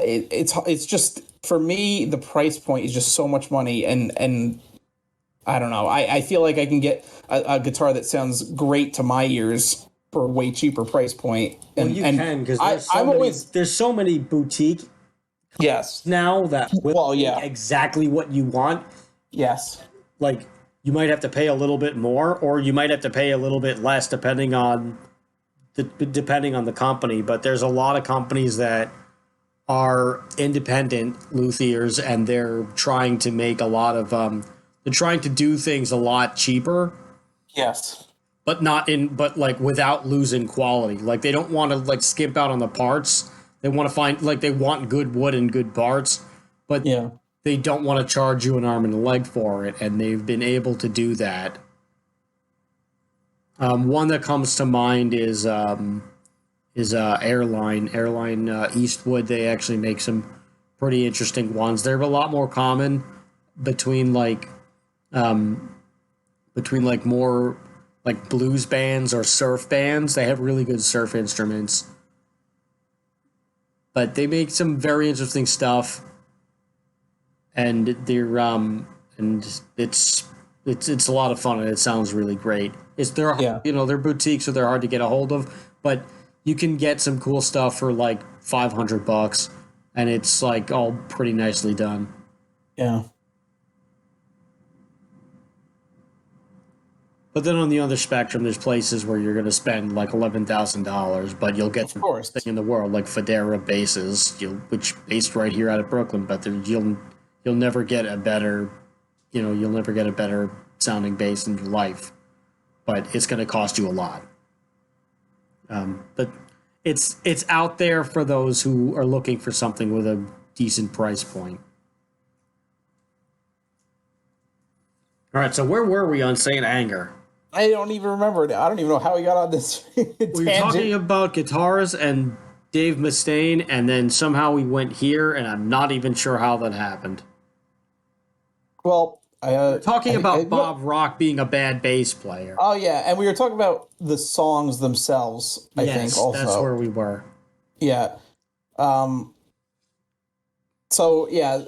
[SPEAKER 2] It's just, for me, the price point is just so much money, and I don't know. I feel like I can get a guitar that sounds great to my ears for a way cheaper price point.
[SPEAKER 1] And you can, because there's so many boutique now that will exactly what you want.
[SPEAKER 2] Yes.
[SPEAKER 1] Like you might have to pay a little bit more, or you might have to pay a little bit less depending on the company. But there's a lot of companies that are independent luthiers, and they're trying to make a lot of they're trying to do things a lot cheaper.
[SPEAKER 2] Yes.
[SPEAKER 1] But like without losing quality. Like they don't want to like skimp out on the parts. They want to they want good wood and good parts, but they don't want to charge you an arm and a leg for it, and they've been able to do that. One that comes to mind is Airline Eastwood. They actually make some pretty interesting ones. They're a lot more common between more like blues bands or surf bands. They have really good surf instruments, but they make some very interesting stuff, and they're and it's a lot of fun, and it sounds really great. They're boutiques, so they're hard to get a hold of, but you can get some cool stuff for like $500, and it's like all pretty nicely done.
[SPEAKER 2] Yeah.
[SPEAKER 1] But then on the other spectrum, there's places where you're going to spend like $11,000, but you'll get the best thing in the world, like Federa basses, which based right here out of Brooklyn. But you'll never get a better, you'll never get a better sounding bass in your life. But it's going to cost you a lot. But it's out there for those who are looking for something with a decent price point. All right, so where were we on Saint Anger?
[SPEAKER 2] I don't even remember it. I don't even know how we got on this
[SPEAKER 1] We were talking about guitars and Dave Mustaine, and then somehow we went here, and I'm not even sure how that happened.
[SPEAKER 2] Well,
[SPEAKER 1] we're talking about Bob Rock being a bad bass player.
[SPEAKER 2] Oh yeah, and we were talking about the songs themselves. I think also
[SPEAKER 1] that's where we were.
[SPEAKER 2] Yeah. So yeah,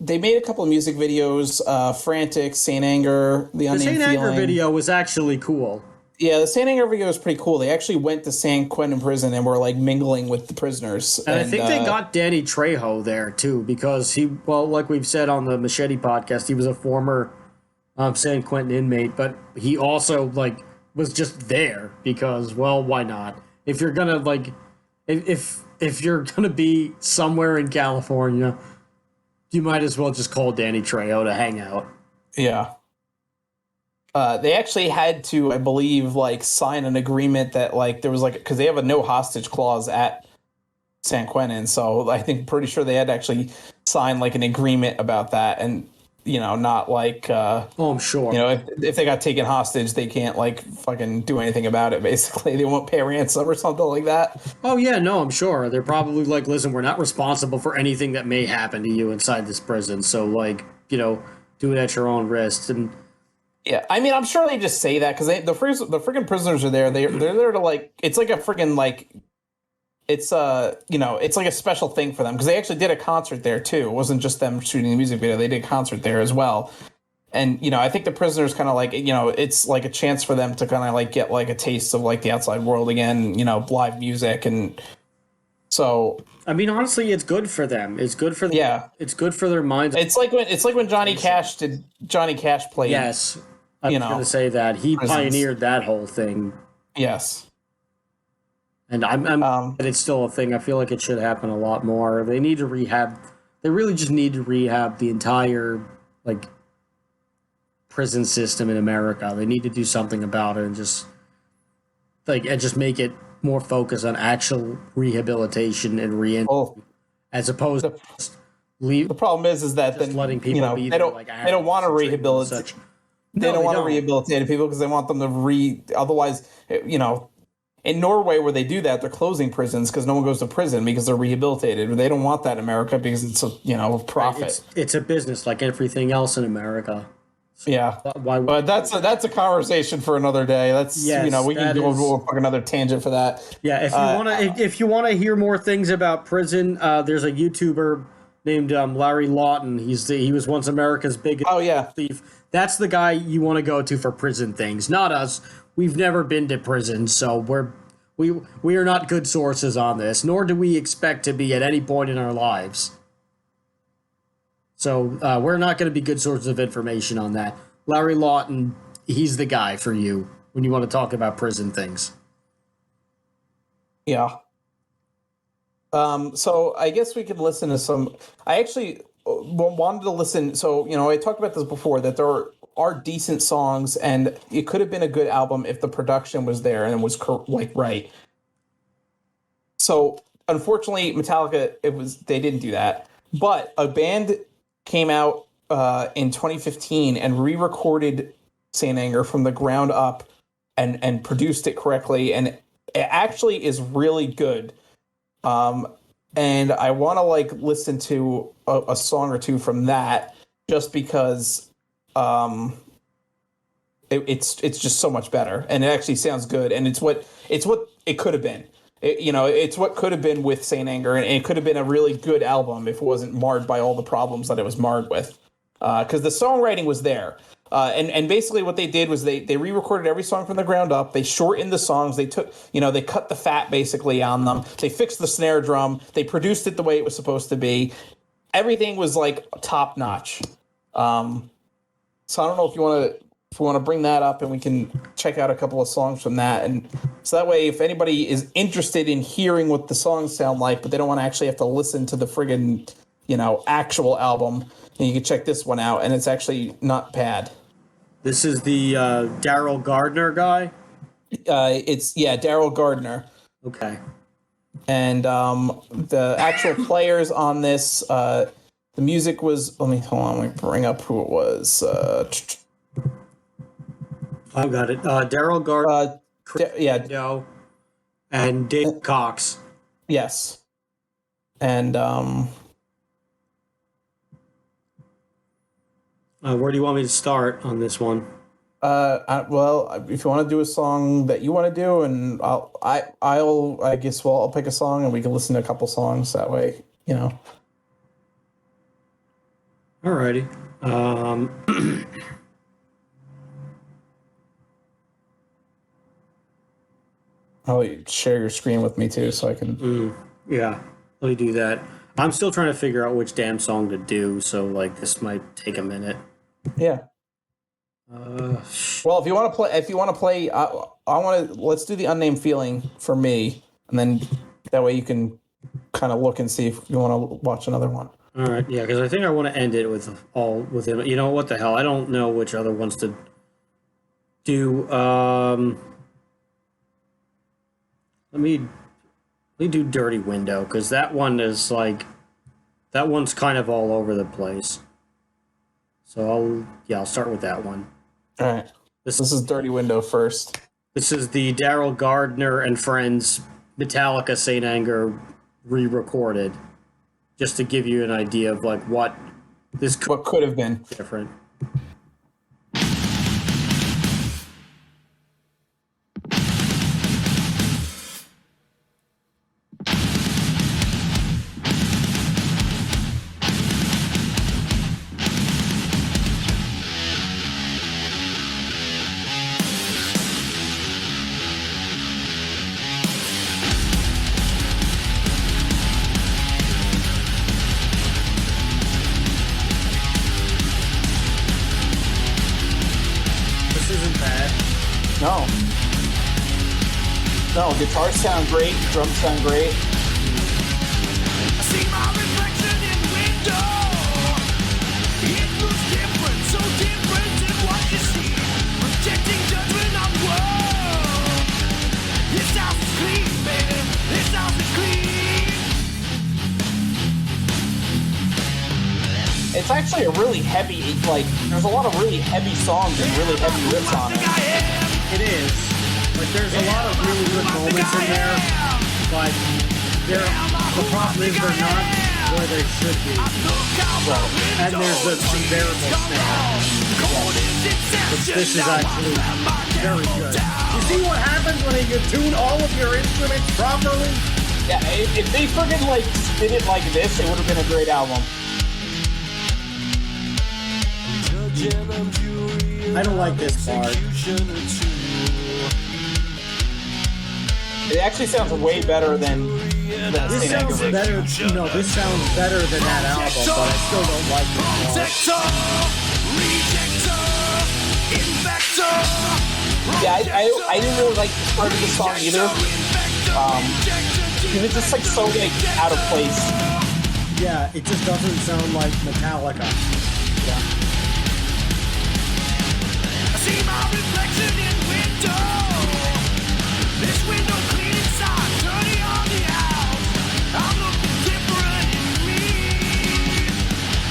[SPEAKER 2] they made a couple of music videos. Frantic, Saint Anger, the Unnamed Feeling.
[SPEAKER 1] The Saint Anger video was actually cool.
[SPEAKER 2] Yeah, the Saint Anger video was pretty cool. They actually went to San Quentin prison and were like mingling with the prisoners.
[SPEAKER 1] And I think they got Danny Trejo there too, because like we've said on the Machete podcast, he was a former San Quentin inmate, but he also like was just there because, well, why not? If you're gonna like, if you're gonna be somewhere in California, you might as well just call Danny Trejo to hang out.
[SPEAKER 2] Yeah. They actually had to, I believe, like sign an agreement that like there was like, because they have a no hostage clause at San Quentin, so I think pretty sure they had to actually sign like an agreement about that, and not like
[SPEAKER 1] I'm sure
[SPEAKER 2] if they got taken hostage, they can't like fucking do anything about it. Basically, they won't pay ransom or something like that.
[SPEAKER 1] Oh yeah, no, I'm sure they're probably like, listen, we're not responsible for anything that may happen to you inside this prison, so like do it at your own risk. And
[SPEAKER 2] yeah, I mean, I'm sure they just say that because the freaking prisoners are there. They're there to like, it's like a freaking like, it's it's like a special thing for them because they actually did a concert there too. It wasn't just them shooting the music video; they did a concert there as well. And I think the prisoners kind of like it's like a chance for them to kind of like get like a taste of like the outside world again. Live music, and so
[SPEAKER 1] I mean, honestly, it's good for them. It's good for it's good for their minds.
[SPEAKER 2] It's like when Johnny Cash played.
[SPEAKER 1] Yes. I was going to say that he pioneered that whole thing.
[SPEAKER 2] Yes,
[SPEAKER 1] and and it's still a thing. I feel like it should happen a lot more. They need to rehab. They really just need to rehab the entire like prison system in America. They need to do something about it and just make it more focused on actual rehabilitation and reentry, as opposed to just
[SPEAKER 2] leave. The problem is that then
[SPEAKER 1] letting people be
[SPEAKER 2] they don't want to rehabilitate. They don't want to rehabilitate people because they want them to otherwise, in Norway where they do that, they're closing prisons because no one goes to prison because they're rehabilitated. They don't want that in America because it's a profit.
[SPEAKER 1] It's a business like everything else in America.
[SPEAKER 2] So yeah. But that's a conversation for another day. That's we can go on another tangent for that.
[SPEAKER 1] Yeah, if you want to hear more things about prison, there's a YouTuber named Larry Lawton. He was once America's biggest thief. That's the guy you want to go to for prison things, not us. We've never been to prison, so we are not good sources on this, nor do we expect to be at any point in our lives. So we're not going to be good sources of information on that. Larry Lawton, he's the guy for you when you want to talk about prison things.
[SPEAKER 2] Yeah. So I guess we could listen to some. I actually wanted to listen. So I talked about this before that there are decent songs, and it could have been a good album if the production was there and it was right. So unfortunately, Metallica they didn't do that, but a band came out in 2015 and re-recorded Saint Anger from the ground up and produced it correctly, and it actually is really good. And I want to listen to a song or two from that just because it's just so much better, and it actually sounds good, and it's what it could have been. It's what could have been with Saint Anger, and it could have been a really good album if it wasn't marred by all the problems that it was marred with. Because the songwriting was there. And basically what they did was they re-recorded every song from the ground up. They shortened the songs. They took, they cut the fat basically on them. They fixed the snare drum. They produced it the way it was supposed to be. Everything was top notch. So I don't know if you want to bring that up and we can check out a couple of songs from that. And so that way, if anybody is interested in hearing what the songs sound like, but they don't want to actually have to listen to the friggin', actual album, and you can check this one out, and it's actually not bad.
[SPEAKER 1] This is the Daryl Gardner guy?
[SPEAKER 2] Daryl Gardner.
[SPEAKER 1] Okay.
[SPEAKER 2] And the actual players on this, the music was... Let me bring up who it was.
[SPEAKER 1] I've got it. Daryl Gardner,
[SPEAKER 2] yeah,
[SPEAKER 1] and Dave Cox.
[SPEAKER 2] Yes, and
[SPEAKER 1] where do you want me to start on this one?
[SPEAKER 2] Well, if you want to do a song that you want to do, and I'll pick a song and we can listen to a couple songs that way, you know.
[SPEAKER 1] Alrighty.
[SPEAKER 2] I'll share your screen with me too, so I can.
[SPEAKER 1] Yeah, let me do that. I'm still trying to figure out which damn song to do, so like this might take a minute.
[SPEAKER 2] Yeah. Well, if you want to play, let's do the Unnamed Feeling for me, and then that way you can kind of look and see if you want to watch another one.
[SPEAKER 1] All right, yeah, because I think I want to end it with him. You know what the hell? I don't know which other ones to do. Let me do Dirty Window, because that one's kind of all over the place. So I'll start with that one.
[SPEAKER 2] All right. This is Dirty Window first.
[SPEAKER 1] This is the Daryl Gardner and Friends Metallica Saint Anger re-recorded, just to give you an idea of like what
[SPEAKER 2] could have been
[SPEAKER 1] different.
[SPEAKER 2] No, guitars sound great, drums sound great.
[SPEAKER 3] I see my reflection in the window. It looks different, so different than what you see. Projecting judgment on the world. This house is clean, baby. This house is clean.
[SPEAKER 2] It's actually a really heavy, there's a lot of really heavy songs and really heavy riffs on it.
[SPEAKER 1] It is. Like, there's a lot of really good moments in there, but the problem is they're not where they should be. And there's the unbearable snare. This is actually very good. You see what happens when you tune all of your instruments properly?
[SPEAKER 2] Yeah, if they friggin' did it like this, it would have been a great album.
[SPEAKER 1] I don't like this part.
[SPEAKER 2] It actually sounds way better than
[SPEAKER 1] this sounds better. No, this sounds better than that album, but I still don't like
[SPEAKER 2] it. Yeah, I didn't really like this part of the song either. It's just so out of place.
[SPEAKER 1] Yeah, it just doesn't sound like Metallica. Yeah.
[SPEAKER 3] I see my reflection in window. This window clean inside, dirty on the out. I'm looking different in me.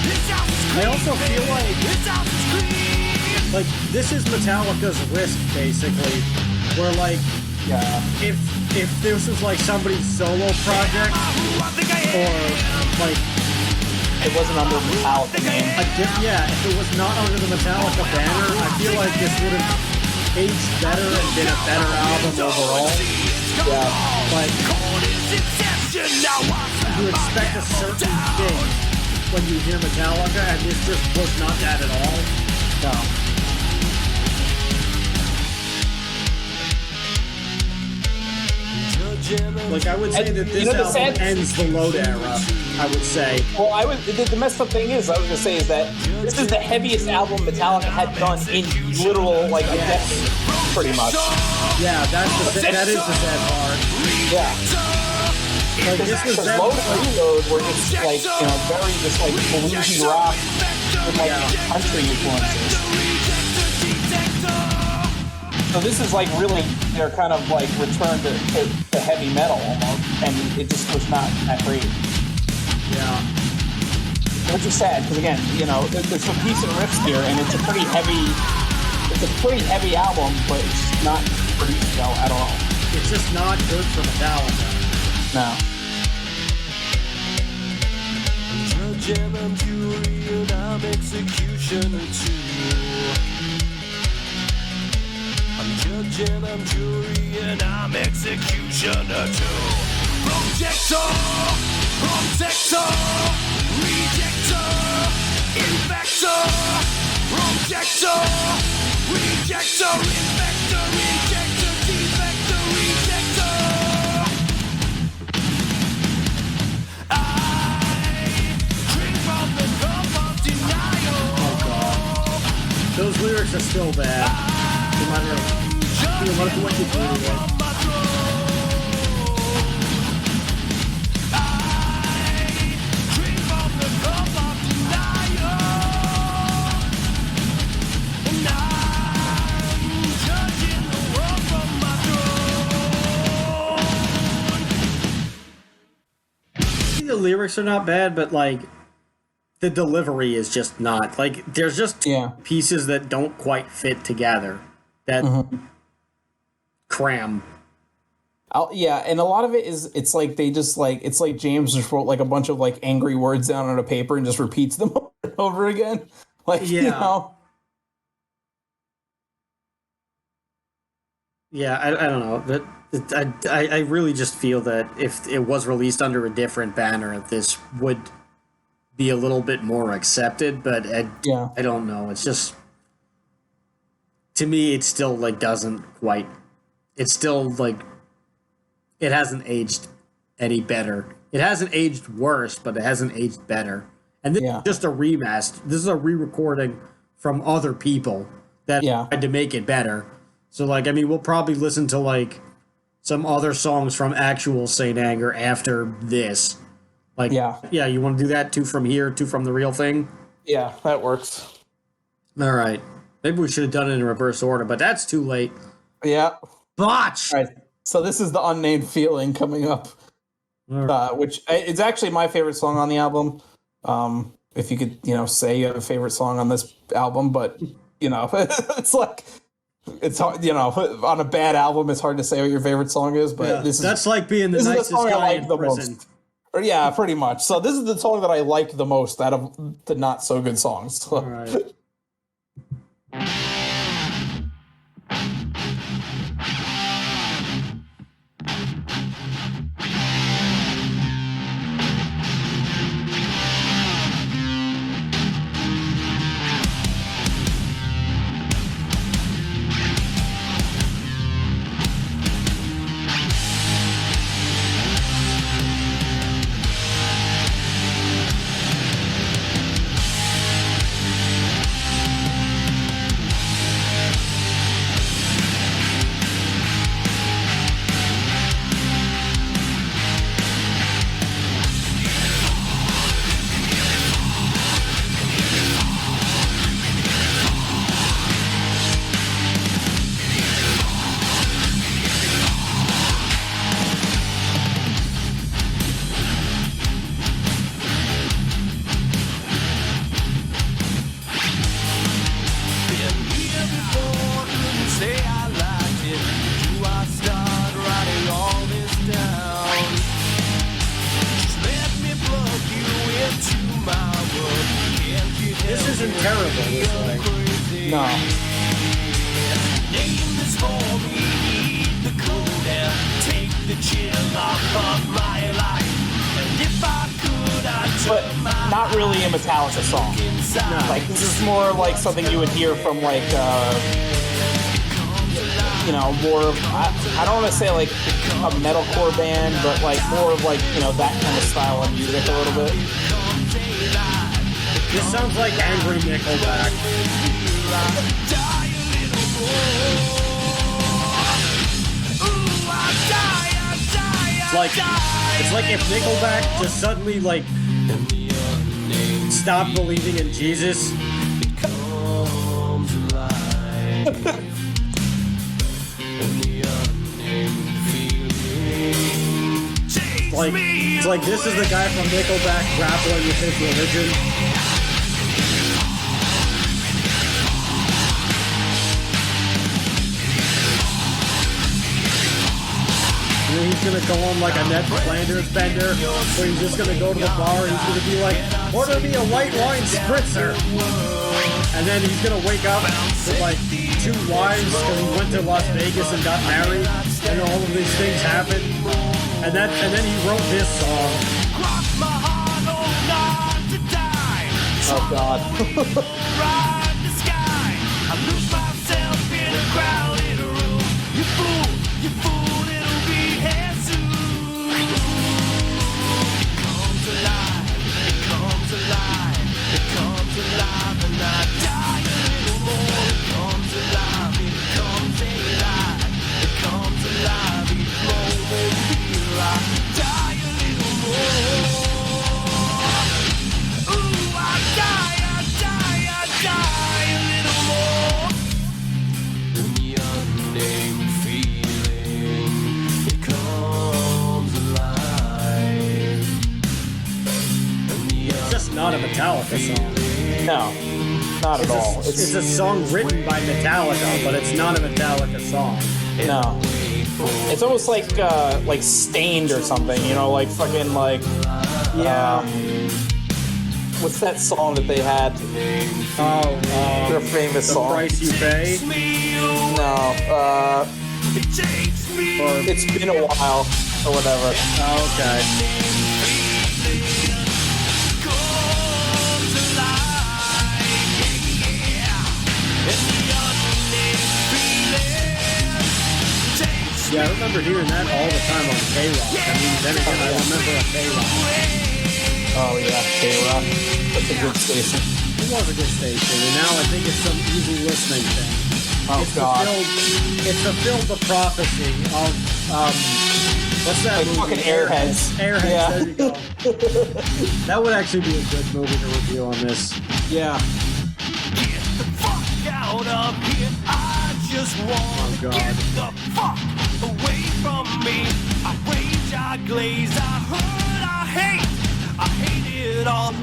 [SPEAKER 3] This house is clean.
[SPEAKER 1] I also feel like
[SPEAKER 3] this house is clean.
[SPEAKER 1] Like, this is Metallica's Risk, basically, where if this was like somebody's solo project, or like
[SPEAKER 2] it wasn't under Metallica name.
[SPEAKER 1] If it was not under the Metallica banner, I feel like this would have aged better and been a better album overall.
[SPEAKER 2] Yeah.
[SPEAKER 1] But you expect a certain thing when you hear Metallica, and this just was not that at all. No. Like, I would say that this album ends the Load era, I would say.
[SPEAKER 2] Well, the messed up thing is, I was going to say, is that this is the heaviest album Metallica had done in literal, a decade, pretty much.
[SPEAKER 1] Yeah, that is the sad part.
[SPEAKER 2] Yeah.
[SPEAKER 1] Like, this was
[SPEAKER 2] Load and Reload were just, very just, bluesy rock with, country influences. So this is really their kind of return to heavy metal almost, and it just was not that great.
[SPEAKER 1] Yeah.
[SPEAKER 2] Which is sad because again, there's some decent riffs here, and it's a pretty heavy a pretty heavy album, but it's not produced well at all.
[SPEAKER 1] It's just not good for Metallica.
[SPEAKER 2] No.
[SPEAKER 3] Judge and I'm jury and I'm executioner too. I'm judge and I'm jury and I'm executioner too. Projector, protector, rejector, infector, projector, rejector, infector, rejector, defector, rejector. I drink from the cup of denial.
[SPEAKER 1] Oh God, those lyrics are still bad. No matter what you do with it. The lyrics are not bad, but like the delivery is just not like there's just pieces that don't quite fit together that cram.
[SPEAKER 2] And a lot of it is it's like they just like it's like James just wrote like a bunch of like angry words down on a paper and just repeats them over and over again. Like you know.
[SPEAKER 1] Yeah, I don't know, but I really just feel that if it was released under a different banner, this would be a little bit more accepted. But I don't know. It's just, to me, it still like doesn't quite. It's still like it hasn't aged any better. It hasn't aged worse, but it hasn't aged better. And this is just a remaster. This is a re-recording from other people that tried to make it better. So, like, I mean, we'll probably listen to, like, some other songs from actual Saint Anger after this. Like, you want to do that? 2 from here, 2 from the real thing?
[SPEAKER 2] Yeah, that works.
[SPEAKER 1] All right. Maybe we should have done it in reverse order, but that's too late.
[SPEAKER 2] Yeah.
[SPEAKER 1] Botch!
[SPEAKER 2] All right. So this is the Unnamed Feeling coming up, which it's actually my favorite song on the album. If you could, say you have a favorite song on this album, but, it's like... It's hard, on a bad album, it's hard to say what your favorite song is, but
[SPEAKER 1] that's like being the nicest guy in prison.
[SPEAKER 2] Most. Or, yeah, pretty much. So this is the song that I like the most out of the not so good songs. So.
[SPEAKER 1] All right. This isn't terrible, this way.
[SPEAKER 2] No.
[SPEAKER 3] Name this for me, the code and take the chill off of my life. And if I could, I'd turn my
[SPEAKER 2] not really a Metallica song.
[SPEAKER 3] inside.
[SPEAKER 2] Like, this is more like something you would hear from, like, more of, I don't want to say, like, a metalcore band, but, like, more of, like, that kind of style of music a little bit.
[SPEAKER 1] This sounds like angry Nickelback. It's like if Nickelback just suddenly like stopped believing in Jesus. It's like this is the guy from Nickelback grappling with his religion. gonna go on like a Ned Flanders bender, where he's just gonna go to the bar and he's gonna be like, order me a white wine spritzer. And then he's gonna wake up with like 2 wives because he went to Las Vegas and got married, and all of these things happened. And then he wrote this song.
[SPEAKER 2] Oh God.
[SPEAKER 3] Ride the sky. I lose myself in a crowded room. You fool, it'll be here soon. It comes alive, it comes alive, it comes alive, and I die a little more. It comes alive, it comes alive, it comes alive. Each moment here, I die a little more. Ooh, I die a little more. The unnamed feeling, it comes alive.
[SPEAKER 1] It's just not a Metallica song.
[SPEAKER 2] No, not at all.
[SPEAKER 1] It's a song written by Metallica, but it's not a Metallica song.
[SPEAKER 2] No. It's almost like Stained or something, you know, like fucking like what's that song that they had? Their famous song.
[SPEAKER 1] The Price You Pay?
[SPEAKER 2] No, It's Been a While or whatever.
[SPEAKER 1] Oh, okay. Yeah, I remember hearing that all the time on K-Rock. I mean, then again, I remember a K-Rock.
[SPEAKER 2] Oh yeah, K-Rock. That's a good station.
[SPEAKER 1] It was a good station, and now I think it's some easy listening thing.
[SPEAKER 2] Oh God.
[SPEAKER 1] It's fulfilled the prophecy of, what's that
[SPEAKER 2] Like
[SPEAKER 1] movie?
[SPEAKER 2] fucking Airheads.
[SPEAKER 1] Airheads,
[SPEAKER 2] Yeah.
[SPEAKER 1] there you go. That would actually be a good movie to review on this.
[SPEAKER 2] Yeah.
[SPEAKER 3] Get the fuck out of here. I just want to get the fuck away from me. I rage, I glaze, I hurt, I hate. I hate it all.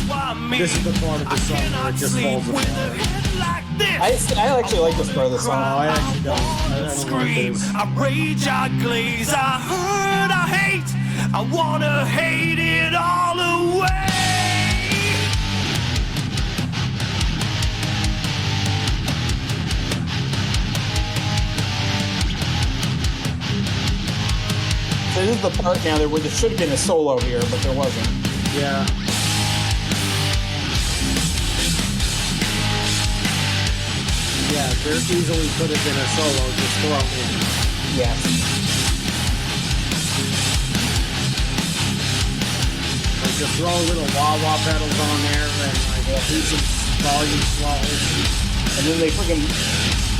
[SPEAKER 3] Why me?
[SPEAKER 1] This is the part of the song where it just falls
[SPEAKER 3] with a
[SPEAKER 1] apart.
[SPEAKER 3] head like this.
[SPEAKER 2] I actually like this part of the song.
[SPEAKER 1] No, I actually don't. I don't like
[SPEAKER 3] Scream.
[SPEAKER 1] this.
[SPEAKER 3] I rage, I glaze, I hurt, I hate. I wanna hate it all away.
[SPEAKER 2] So this is the part now there where there should have been a solo here, but there wasn't.
[SPEAKER 1] Yeah. Yeah, there easily could have been a solo just thrown in.
[SPEAKER 2] Yes.
[SPEAKER 1] Like just throw little wah-wah pedals on there and like do some volume swells.
[SPEAKER 2] And then they freaking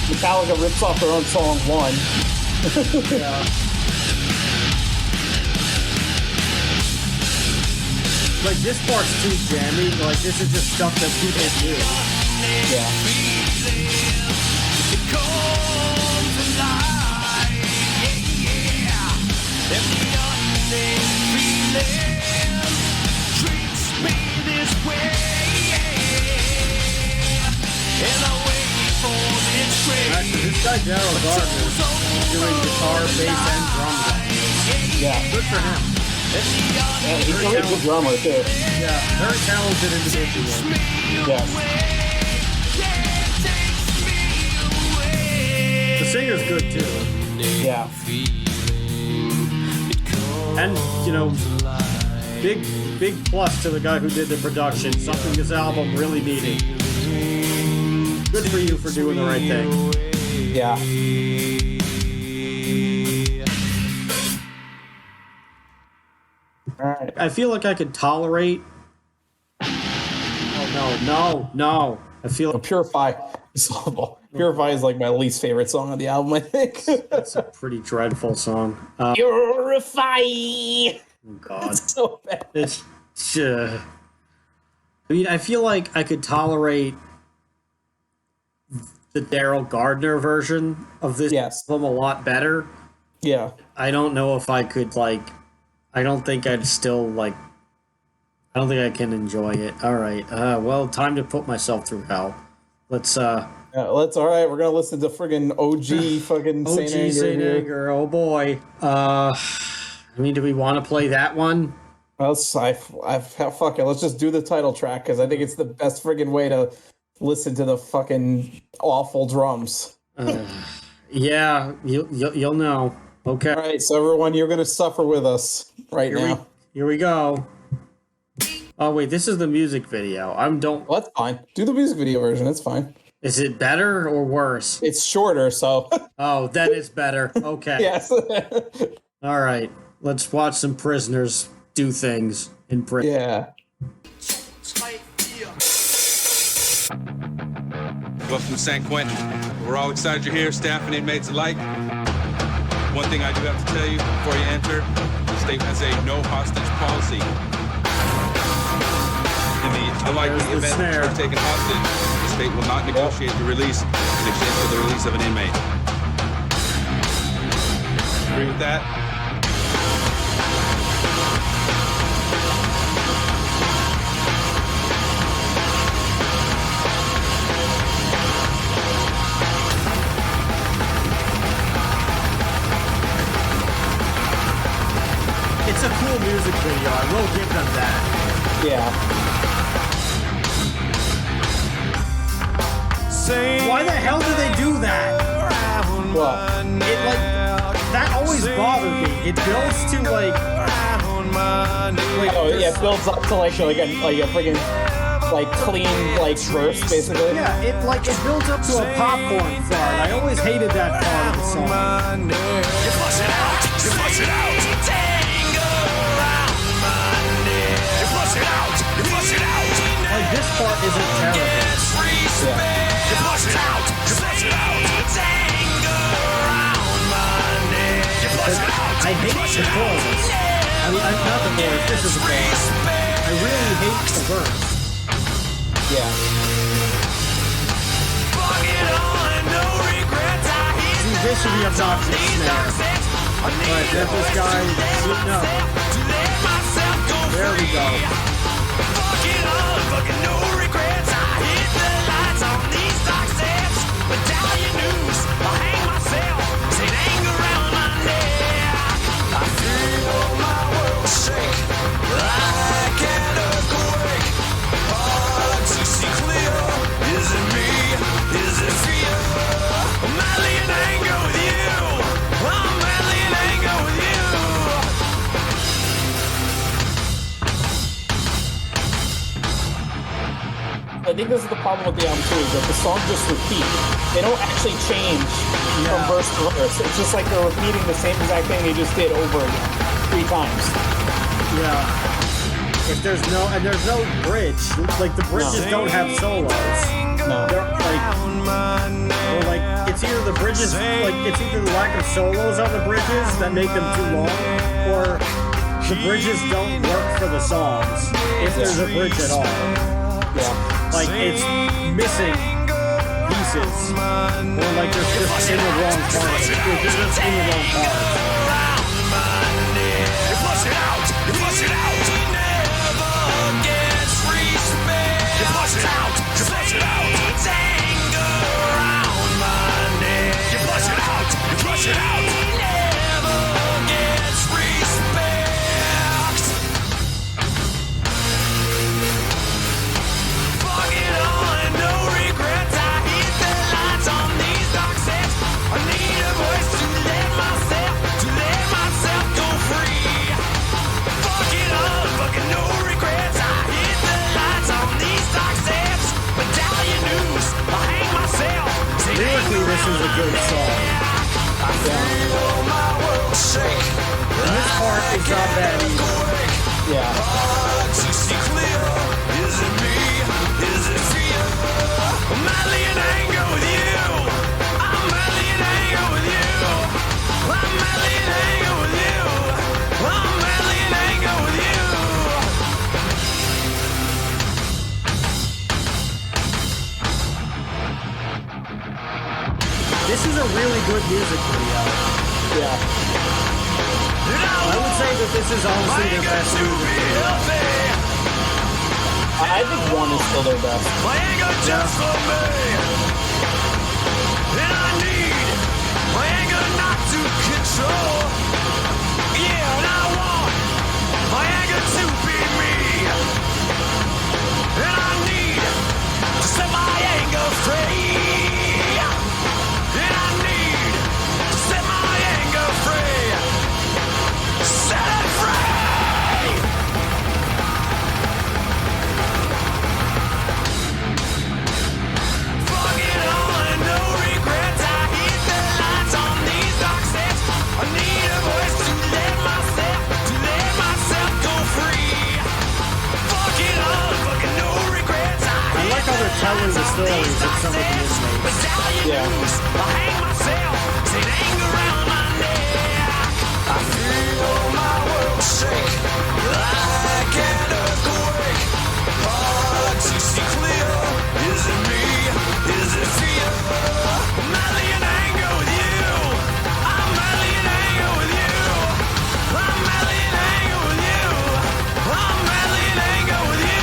[SPEAKER 2] Metallica rips off their own song One.
[SPEAKER 1] Yeah. Like this part's too jammy. Like this is just stuff that people do.
[SPEAKER 2] Yeah.
[SPEAKER 3] It comes alive, yeah. Every unnamed feeling treats me this way, and I wait for its grace.
[SPEAKER 1] Actually, this guy Daryl Gardner is doing guitar, bass, and drums.
[SPEAKER 2] Yeah.
[SPEAKER 1] Good for him.
[SPEAKER 2] Yeah, he's a really good drummer too.
[SPEAKER 1] Yeah, very talented individual.
[SPEAKER 2] Yeah.
[SPEAKER 1] The singer's good too.
[SPEAKER 2] Yeah.
[SPEAKER 1] And, you know, big plus to the guy who did the production. Something this album really needed. Good for you for doing the right thing.
[SPEAKER 2] Yeah. All right.
[SPEAKER 1] I feel like I could tolerate. Oh, no. I feel like
[SPEAKER 2] Purify is awful. Purify is like my least favorite song on the album, I think.
[SPEAKER 1] that's a pretty dreadful song.
[SPEAKER 2] Purify!
[SPEAKER 1] Oh, God.
[SPEAKER 2] It's so bad.
[SPEAKER 1] It's. I mean, I feel like I could tolerate the Daryl Gardner version of this
[SPEAKER 2] Yes.
[SPEAKER 1] album a lot better.
[SPEAKER 2] Yeah.
[SPEAKER 1] I don't know if I could, like. I don't think I'd still, like. I don't think I can enjoy it. All right. Well, time to put myself through hell. Let's
[SPEAKER 2] Let's. All right, we're gonna listen to friggin' OG fucking
[SPEAKER 1] OG Saint Anger. Oh boy. I mean, do we want to play that one?
[SPEAKER 2] Fuck it. Let's just do the title track because I think it's the best friggin' way to listen to the fucking awful drums.
[SPEAKER 1] Yeah, you'll know. Okay.
[SPEAKER 2] All right, so everyone, you're gonna suffer with us now.
[SPEAKER 1] Here we go. Oh wait, this is the music video.
[SPEAKER 2] Well, that's fine. Do the music video version. It's fine.
[SPEAKER 1] Is it better or worse?
[SPEAKER 2] It's shorter, so.
[SPEAKER 1] Oh, then it's better. Okay.
[SPEAKER 2] Yes.
[SPEAKER 1] All right. Let's watch some prisoners do things in prison.
[SPEAKER 2] Yeah.
[SPEAKER 4] Welcome to San Quentin. We're all excited you're here, staff and inmates alike. One thing I do have to tell you before you enter, the state has a no hostage policy. In the unlikely event that you're taken hostage, the state will not negotiate the release in exchange for the release of an inmate. Agree with that?
[SPEAKER 1] It's a cool music video. I will give them that.
[SPEAKER 2] Yeah.
[SPEAKER 1] Why the hell do they do that?
[SPEAKER 2] Well,
[SPEAKER 1] It that always bothered me. It builds to
[SPEAKER 2] it builds up to like a friggin' clean verse basically.
[SPEAKER 1] Yeah, it builds up to a popcorn fart. I always hated that part of the song.
[SPEAKER 3] You flush it out. You flush it out. You flush it out. You flush it out.
[SPEAKER 1] Like this part isn't terrible.
[SPEAKER 3] You flush it out. You flush it out.
[SPEAKER 1] I hate the chorus. I mean, not the chorus. This is the chorus. I really hate the verse.
[SPEAKER 2] Yeah.
[SPEAKER 1] See, this should be obnoxious snare. But there's this guy shooting up. There we go.
[SPEAKER 3] No regrets. I hit the lights on these dark steps. Medallion news. I hang myself. Saint Anger around my neck. I feel my world shake like an earthquake. Hard to see clear. Is it me? Is it fear? I'm madly in anger with you. I'm madly in anger with you.
[SPEAKER 2] I think this is the problem with the album too, is that the songs just repeat. They don't actually change from verse to verse. It's just like they're repeating the same exact thing they just did over again 3 times.
[SPEAKER 1] Yeah. If there's no bridge, like the bridges don't have solos.
[SPEAKER 2] No.
[SPEAKER 1] They're like it's either the bridges, like it's either the lack of solos on the bridges that make them too long, or the bridges don't work for the songs if there's a bridge at all.
[SPEAKER 2] Yeah.
[SPEAKER 1] Like it's missing pieces, or like they're just in the wrong part. They're just in the wrong part.
[SPEAKER 3] You flush it out. You flush it out. He never gets respect. You flush it out. You flush it out. It's anger around my neck. You flush it out. You flush it out. He never gets respect. Fuck it all and no regrets. I hit the lights on these dark steps. I need a voice to let myself go free. Fuck it all, fucking no regrets. I hit the lights on these dark steps. Medallion news, I hang myself.
[SPEAKER 1] Lyrically, this is a good song.
[SPEAKER 3] I feel my world shake.
[SPEAKER 1] And this part is not bad either.
[SPEAKER 2] Yeah.
[SPEAKER 3] Hard to see clear. Is it me? Is it fear? I'm madly in anger with you. I'm madly in anger with you. I'm madly in anger with you. I'm madly in anger with you.
[SPEAKER 1] This is a really good music video.
[SPEAKER 2] Yeah.
[SPEAKER 1] I would say that this is honestly their best music video.
[SPEAKER 2] I think 1 is still their best.
[SPEAKER 3] My anger just for me.
[SPEAKER 1] stories of some of the inmates.
[SPEAKER 2] Yeah.
[SPEAKER 3] I hang myself, seen anger around my neck. I feel my world shake like an earthquake. Hard to see clear. Is it me? Is it fear? I'm madly in anger with you. I'm madly in anger with you. I'm madly in anger with you. I'm madly in anger with you.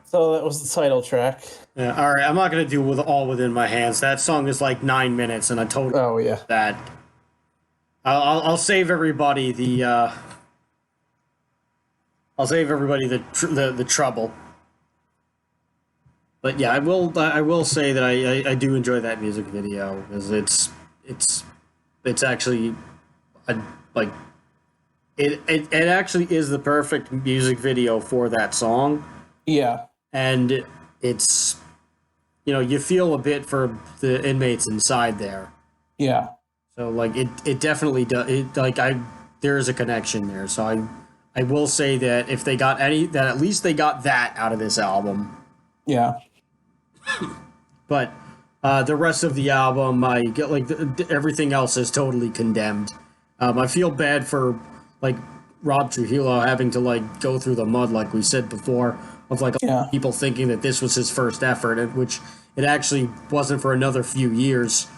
[SPEAKER 2] So that was the title track.
[SPEAKER 1] Yeah, all right, I'm not gonna do with all within my hands. That song is like 9 minutes, and I totally
[SPEAKER 2] Oh yeah.
[SPEAKER 1] that. I'll save everybody the. I'll save everybody the trouble. But yeah, I will say that I do enjoy that music video because it's actually like it actually is the perfect music video for that song.
[SPEAKER 2] Yeah.
[SPEAKER 1] And it's, you feel a bit for the inmates inside there.
[SPEAKER 2] Yeah.
[SPEAKER 1] So like it definitely does. There is a connection there. So I will say that if they got that at least they got that out of this album.
[SPEAKER 2] Yeah.
[SPEAKER 1] But the rest of the album, I get everything else is totally condemned. I feel bad for like Rob Trujillo having to go through the mud, like we said before, of people thinking that this was his first effort, which it actually wasn't for another few years.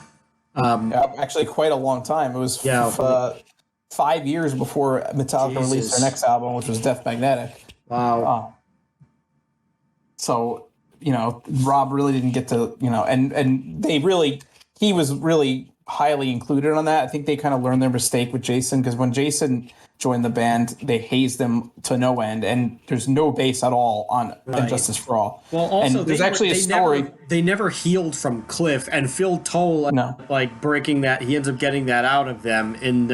[SPEAKER 2] Actually, quite a long time. It was 5 years before Metallica released their next album, which was Death Magnetic.
[SPEAKER 1] Wow.
[SPEAKER 2] So, Rob really didn't get to, and he was really highly included on that. I think they kind of learned their mistake with Jason, because when Jason joined the band, they hazed him to no end, and there's no bass at all on Injustice for All.
[SPEAKER 1] Well, also,
[SPEAKER 2] and there's actually a story.
[SPEAKER 1] They never healed from Cliff, and Phil Toll, breaking that, he ends up getting that out of them in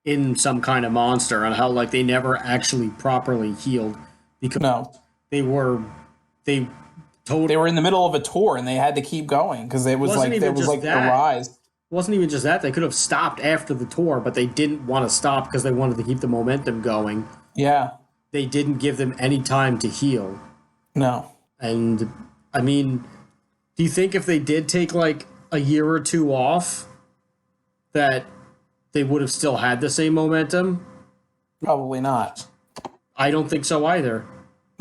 [SPEAKER 1] in Some Kind of Monster, and how they never actually properly healed because they were in
[SPEAKER 2] the middle of a tour and they had to keep going because it was the rise.
[SPEAKER 1] It wasn't even just that. They could have stopped after the tour, but they didn't want to stop because they wanted to keep the momentum going.
[SPEAKER 2] Yeah.
[SPEAKER 1] They didn't give them any time to heal.
[SPEAKER 2] No.
[SPEAKER 1] And, I mean, do you think if they did take, a year or two off, that they would have still had the same momentum?
[SPEAKER 2] Probably not.
[SPEAKER 1] I don't think so either.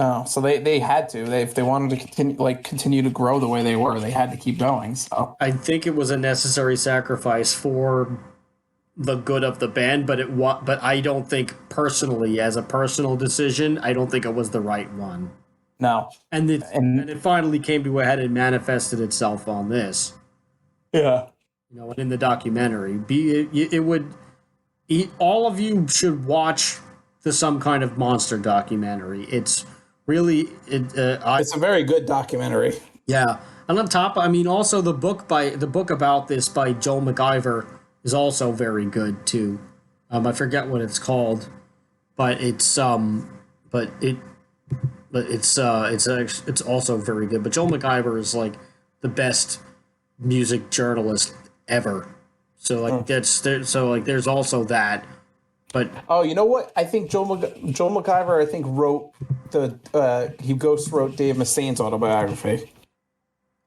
[SPEAKER 2] No, so they had to. If they wanted to continue to grow the way they were, they had to keep going. So
[SPEAKER 1] I think it was a necessary sacrifice for the good of the band, but I don't think personally, as a personal decision, I don't think it was the right one.
[SPEAKER 2] No,
[SPEAKER 1] and it finally came to a head and manifested itself on this.
[SPEAKER 2] Yeah,
[SPEAKER 1] and in the documentary, all of you should watch the Some Kind of Monster documentary. It's really,
[SPEAKER 2] it's a very good documentary.
[SPEAKER 1] Yeah, and on top, also the book about this by Joel McIver is also very good too. I forget what it's called, but it's also very good. But Joel McIver is the best music journalist ever. So there's also that. But
[SPEAKER 2] you know what? I think Joel McIver wrote he ghost wrote Dave Mustaine's autobiography.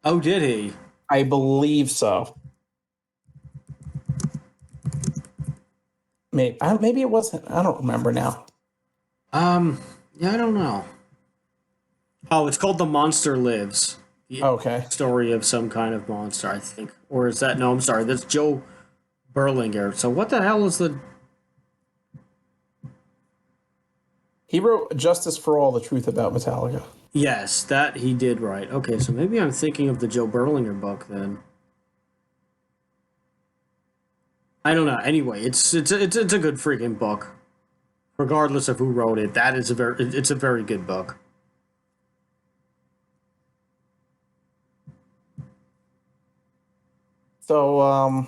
[SPEAKER 1] Oh, did he?
[SPEAKER 2] I believe so. Maybe it wasn't. I don't remember now.
[SPEAKER 1] Yeah, I don't know. Oh, it's called The Monster Lives.
[SPEAKER 2] Okay.
[SPEAKER 1] Story of Some Kind of Monster, I think. Or is that... No, I'm sorry. That's Joe Berlinger. So what the hell is the...
[SPEAKER 2] He wrote Justice for All, The Truth About Metallica.
[SPEAKER 1] Yes, that he did right. Okay, so maybe I'm thinking of the Joe Berlinger book then. I don't know. Anyway, it's a good freaking book. Regardless of who wrote it, it's a very good book.
[SPEAKER 2] So,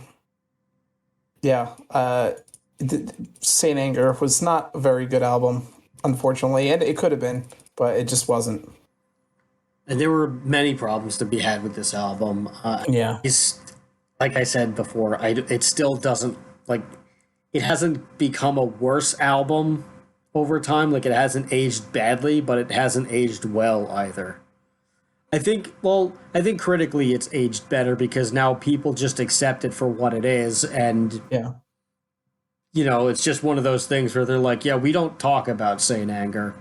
[SPEAKER 2] Saint Anger was not a very good album, unfortunately, and it could have been, but it just wasn't.
[SPEAKER 1] And there were many problems to be had with this album. It's like I said before. It still doesn't like. It hasn't become a worse album over time. Like, it hasn't aged badly, but it hasn't aged well either. I think critically it's aged better because now people just accept it for what it is, and it's just one of those things where they're like, yeah, we don't talk about Saint Anger.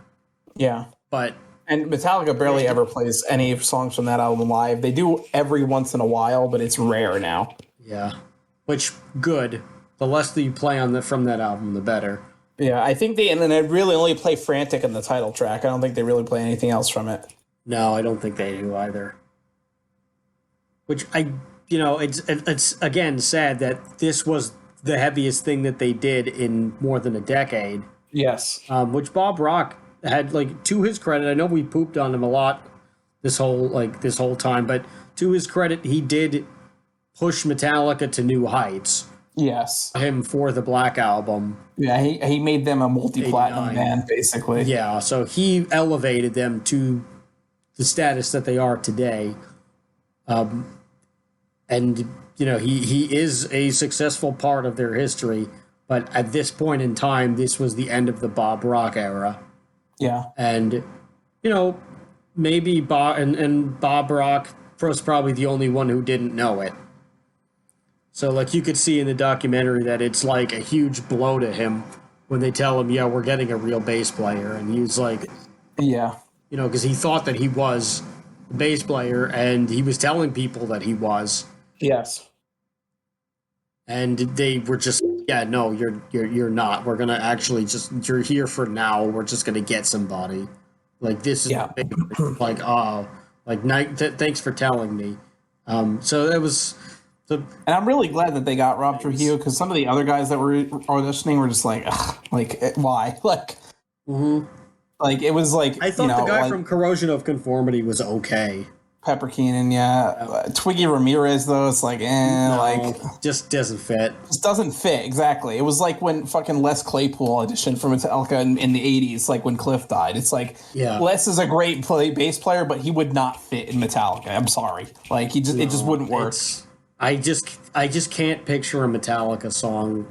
[SPEAKER 2] Yeah,
[SPEAKER 1] but.
[SPEAKER 2] And Metallica barely ever plays any songs from that album live. They do every once in a while, but it's rare now.
[SPEAKER 1] Yeah, which good. The less that you play from that album, the better.
[SPEAKER 2] Yeah, I think they really only play "Frantic" in the title track. I don't think they really play anything else from it.
[SPEAKER 1] No, I don't think they do either. Which it's again sad that this was the heaviest thing that they did in more than a decade.
[SPEAKER 2] Yes.
[SPEAKER 1] Which Bob Rock had, like, to his credit, I know we pooped on him a lot this whole time, but to his credit, he did push Metallica to new heights.
[SPEAKER 2] Yes.
[SPEAKER 1] Him for the Black Album.
[SPEAKER 2] Yeah, he made them a multi-platinum band, basically.
[SPEAKER 1] Yeah, so he elevated them to the status that they are today. And, he is a successful part of their history, but at this point in time, this was the end of the Bob Rock era.
[SPEAKER 2] Yeah.
[SPEAKER 1] And, maybe Bob Rock was probably the only one who didn't know it. So, like, you could see in the documentary that it's like a huge blow to him when they tell him, yeah, we're getting a real bass player. And he's like,
[SPEAKER 2] yeah,
[SPEAKER 1] because he thought that he was a bass player and he was telling people that he was.
[SPEAKER 2] Yes.
[SPEAKER 1] And they were just, yeah, no, you're not. We're going to actually you're here for now. We're just going to get somebody. Like, this is like, thanks for telling me. So that was.
[SPEAKER 2] And I'm really glad that they got Rob Trujillo, because some of the other guys that were auditioning were just like, why? Like, like, it was like,
[SPEAKER 1] I thought the guy from Corrosion of Conformity was okay.
[SPEAKER 2] Pepper Keenan, yeah. Twiggy Ramirez, though, it's like,
[SPEAKER 1] just doesn't fit.
[SPEAKER 2] Just doesn't fit, exactly. It was like when fucking Les Claypool auditioned for Metallica in the 80s, like when Cliff died. It's like, Les is a great bass player, but he would not fit in Metallica. I'm sorry. Like, it just wouldn't work.
[SPEAKER 1] I just can't picture a Metallica song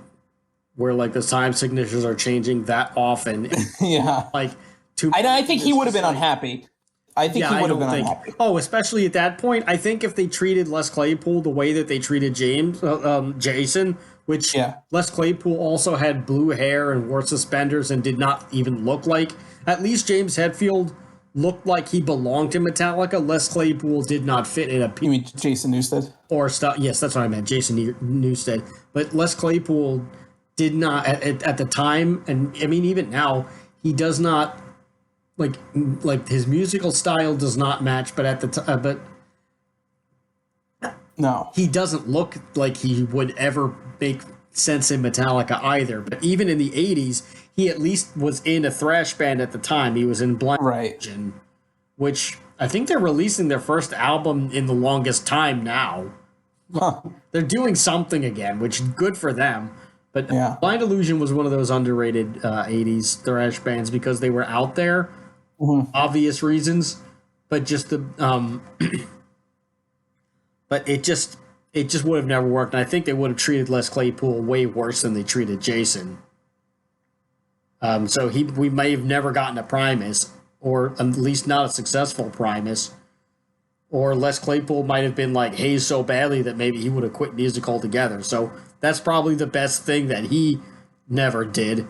[SPEAKER 1] where, like, the time signatures are changing that often.
[SPEAKER 2] Yeah.
[SPEAKER 1] Like,
[SPEAKER 2] I think he would have been unhappy. I think he would have been unhappy.
[SPEAKER 1] Oh, especially at that point. I think if they treated Les Claypool the way that they treated Jason, which Les Claypool also had blue hair and wore suspenders and did not even look like. At least James Hetfield looked like he belonged to Metallica. Les Claypool did not fit in a...
[SPEAKER 2] You mean Jason Newsted?
[SPEAKER 1] Or stuff. Yes, that's what I meant, Jason Newsted. But Les Claypool did not, at the time, and I mean, even now, he does not, like his musical style does not match, but at the time,
[SPEAKER 2] no,
[SPEAKER 1] he doesn't look like he would ever make sense in Metallica either. But even in the 80s, he at least was in a thrash band at the time. He was in Blind Religion, which I think they're releasing their first album in the longest time now.
[SPEAKER 2] Huh.
[SPEAKER 1] They're doing something again, which is good for them. But Blind Illusion was one of those underrated 80s thrash bands because they were out there, obvious reasons, but just the but it just would have never worked. And I think they would have treated Les Claypool way worse than they treated Jason. So we may have never gotten a Primus, or at least not a successful Primus. Or Les Claypool might have been like hazed so badly that maybe he would have quit music altogether. So that's probably the best thing that he never did.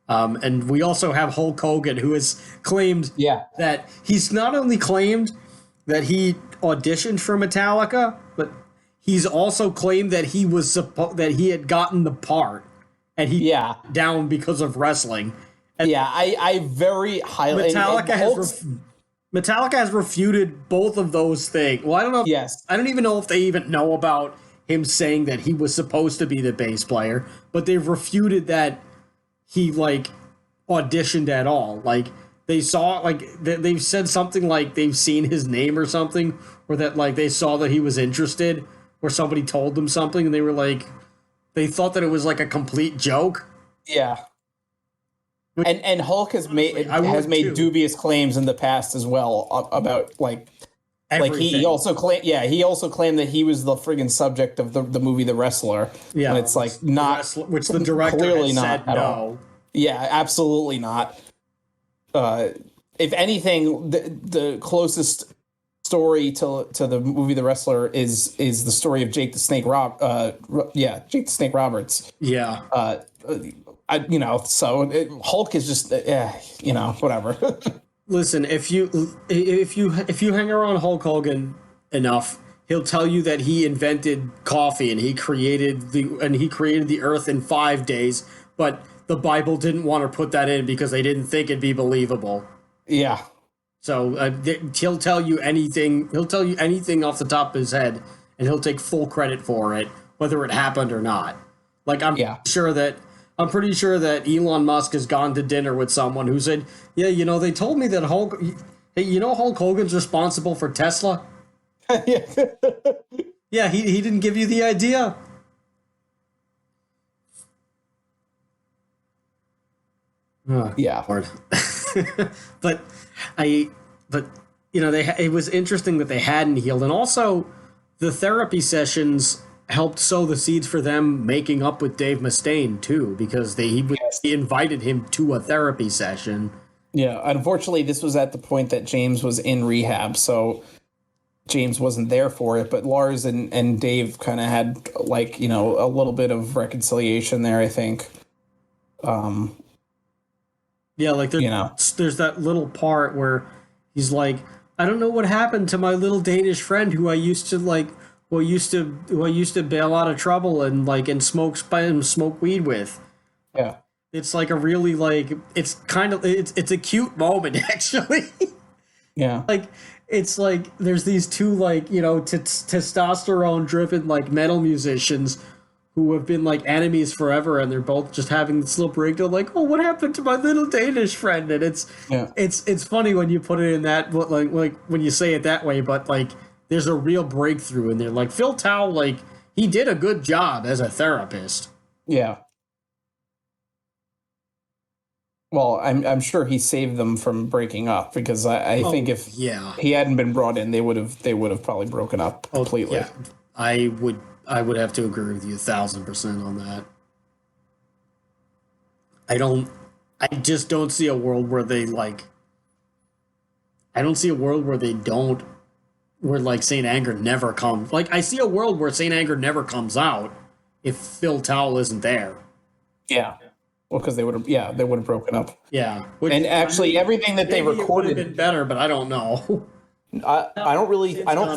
[SPEAKER 1] And we also have Hulk Hogan, who has claimed that he's not only claimed that he auditioned for Metallica, but he's also claimed that he was that he had gotten the part and he down because of wrestling. And
[SPEAKER 2] I very highly
[SPEAKER 1] Metallica has refuted both of those things. Well, I don't know. I don't even know if they even know about him saying that he was supposed to be the bass player, but they've refuted that he auditioned at all. Like they saw, they've said something like they've seen his name or something, or that they saw that he was interested, or somebody told them something, and they were they thought that it was a complete joke.
[SPEAKER 2] Yeah. And Hulk has made dubious claims in the past as well about Like
[SPEAKER 1] everything.
[SPEAKER 2] he also claimed that he was the friggin' subject of the movie The Wrestler.
[SPEAKER 1] Yeah,
[SPEAKER 2] and it's like not
[SPEAKER 1] which the director
[SPEAKER 2] clearly
[SPEAKER 1] has
[SPEAKER 2] not
[SPEAKER 1] said
[SPEAKER 2] at
[SPEAKER 1] no.
[SPEAKER 2] all. Yeah, absolutely not. If anything, the closest story to the movie The Wrestler is the story of Jake the Snake Jake the Snake Roberts.
[SPEAKER 1] Yeah.
[SPEAKER 2] Hulk is just whatever.
[SPEAKER 1] Listen, if you hang around Hulk Hogan enough, he'll tell you that he invented coffee and he created the earth in 5 days, but the Bible didn't want to put that in because they didn't think it'd be believable.
[SPEAKER 2] Yeah.
[SPEAKER 1] So he'll tell you anything. He'll tell you anything off the top of his head, and he'll take full credit for it, whether it happened or not. Like I'm pretty sure that Elon Musk has gone to dinner with someone who said, "Yeah, they told me that Hulk Hogan's responsible for Tesla." Yeah, he didn't give you the idea. Oh,
[SPEAKER 2] yeah.
[SPEAKER 1] Lord. but it was interesting that they hadn't healed, and also the therapy sessions helped sow the seeds for them making up with Dave Mustaine too, because he invited him to a therapy session.
[SPEAKER 2] Yeah, unfortunately, this was at the point that James was in rehab, so James wasn't there for it. But Lars and Dave kind of had a little bit of reconciliation there, I think.
[SPEAKER 1] Yeah, like there's that little part where he's like, I don't know what happened to my little Danish friend who I used to who I used to bail out of trouble and smoke weed with.
[SPEAKER 2] Yeah.
[SPEAKER 1] It's like a really it's a cute moment actually.
[SPEAKER 2] Yeah.
[SPEAKER 1] It's like there's these two testosterone driven metal musicians who have been like enemies forever, and they're both just having this little breakdown, like, oh, what happened to my little Danish friend? And it's funny when you put it in that, like when you say it that way, but there's a real breakthrough in there. Like Phil Tao, he did a good job as a therapist.
[SPEAKER 2] Yeah. Well, I'm sure he saved them from breaking up, because I think if he hadn't been brought in, they would have probably broken up completely.
[SPEAKER 1] Yeah. I would have to agree with you 1,000% on that. I just don't see a world where they I don't see a world where they don't, where Saint Anger never comes. I see a world where Saint Anger never comes out if Phil Towle isn't there.
[SPEAKER 2] Yeah. Well, because they would have broken up.
[SPEAKER 1] Yeah.
[SPEAKER 2] And actually, everything that they recorded
[SPEAKER 1] would have been better, but I don't know.
[SPEAKER 2] I don't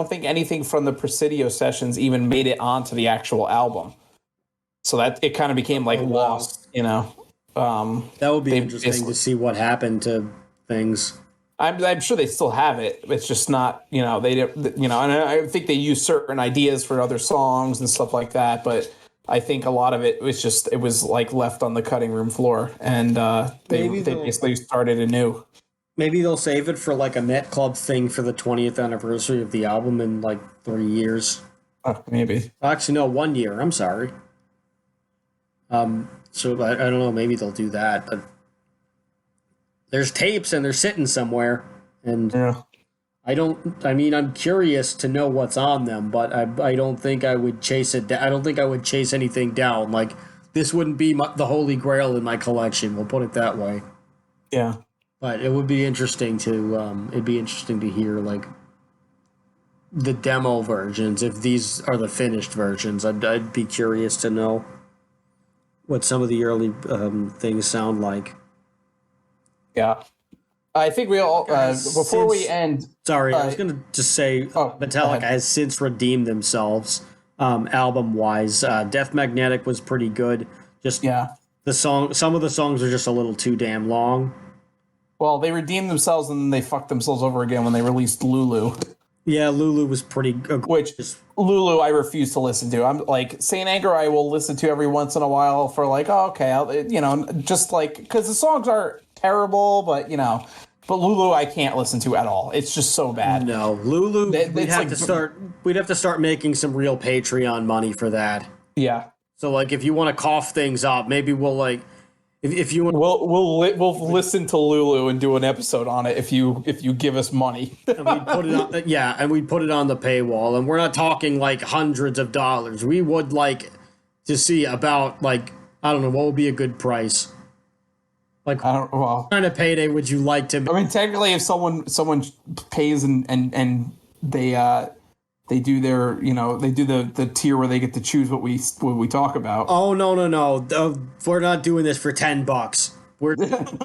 [SPEAKER 2] think anything from the Presidio sessions even made it onto the actual album. So that it kind of became lost,
[SPEAKER 1] That would be interesting to see what happened to things.
[SPEAKER 2] I'm sure they still have it. It's just not, they didn't, and I think they use certain ideas for other songs and stuff like that. But I think a lot of it was left on the cutting room floor, and they basically started anew.
[SPEAKER 1] Maybe they'll save it for a Met Club thing for the 20th anniversary of the album in 3 years.
[SPEAKER 2] Maybe.
[SPEAKER 1] Actually, no, 1 year. I'm sorry. So I don't know. Maybe they'll do that. But there's tapes and they're sitting somewhere, and I'm curious to know what's on them, but I don't think I would chase it. I don't think I would chase anything down. This wouldn't be the Holy Grail in my collection. We'll put it that way.
[SPEAKER 2] Yeah.
[SPEAKER 1] But it would be interesting to hear the demo versions, if these are the finished versions. I'd be curious to know what some of the early things sound like.
[SPEAKER 2] Yeah, I think we all before we end.
[SPEAKER 1] Sorry, I was gonna just say Metallica has since redeemed themselves, album wise. Death Magnetic was pretty good. Some of the songs are just a little too damn long.
[SPEAKER 2] Well, they redeemed themselves and then they fucked themselves over again when they released Lulu.
[SPEAKER 1] Yeah, Lulu was pretty good.
[SPEAKER 2] Which, Lulu, I refuse to listen to. I'm Saint Anger, I will listen to every once in a while for because the songs are terrible, but Lulu I can't listen to at all. It's just so bad.
[SPEAKER 1] No, Lulu, we'd have to start making some real Patreon money for that.
[SPEAKER 2] Yeah.
[SPEAKER 1] So if you want to cough things up, maybe we'll If you want,
[SPEAKER 2] we'll listen to Lulu and do an episode on it if you give us money.
[SPEAKER 1] and we'd put it on, and we'd put it on the paywall, and we're not talking like hundreds of dollars. We would like to see about like, I don't know, what would be a good price. Like, what kind of payday would you like to?
[SPEAKER 2] I mean, technically, if someone pays and they do their, they do the tier where they get to choose what we talk about.
[SPEAKER 1] Oh, no. We're not doing this for $10. We're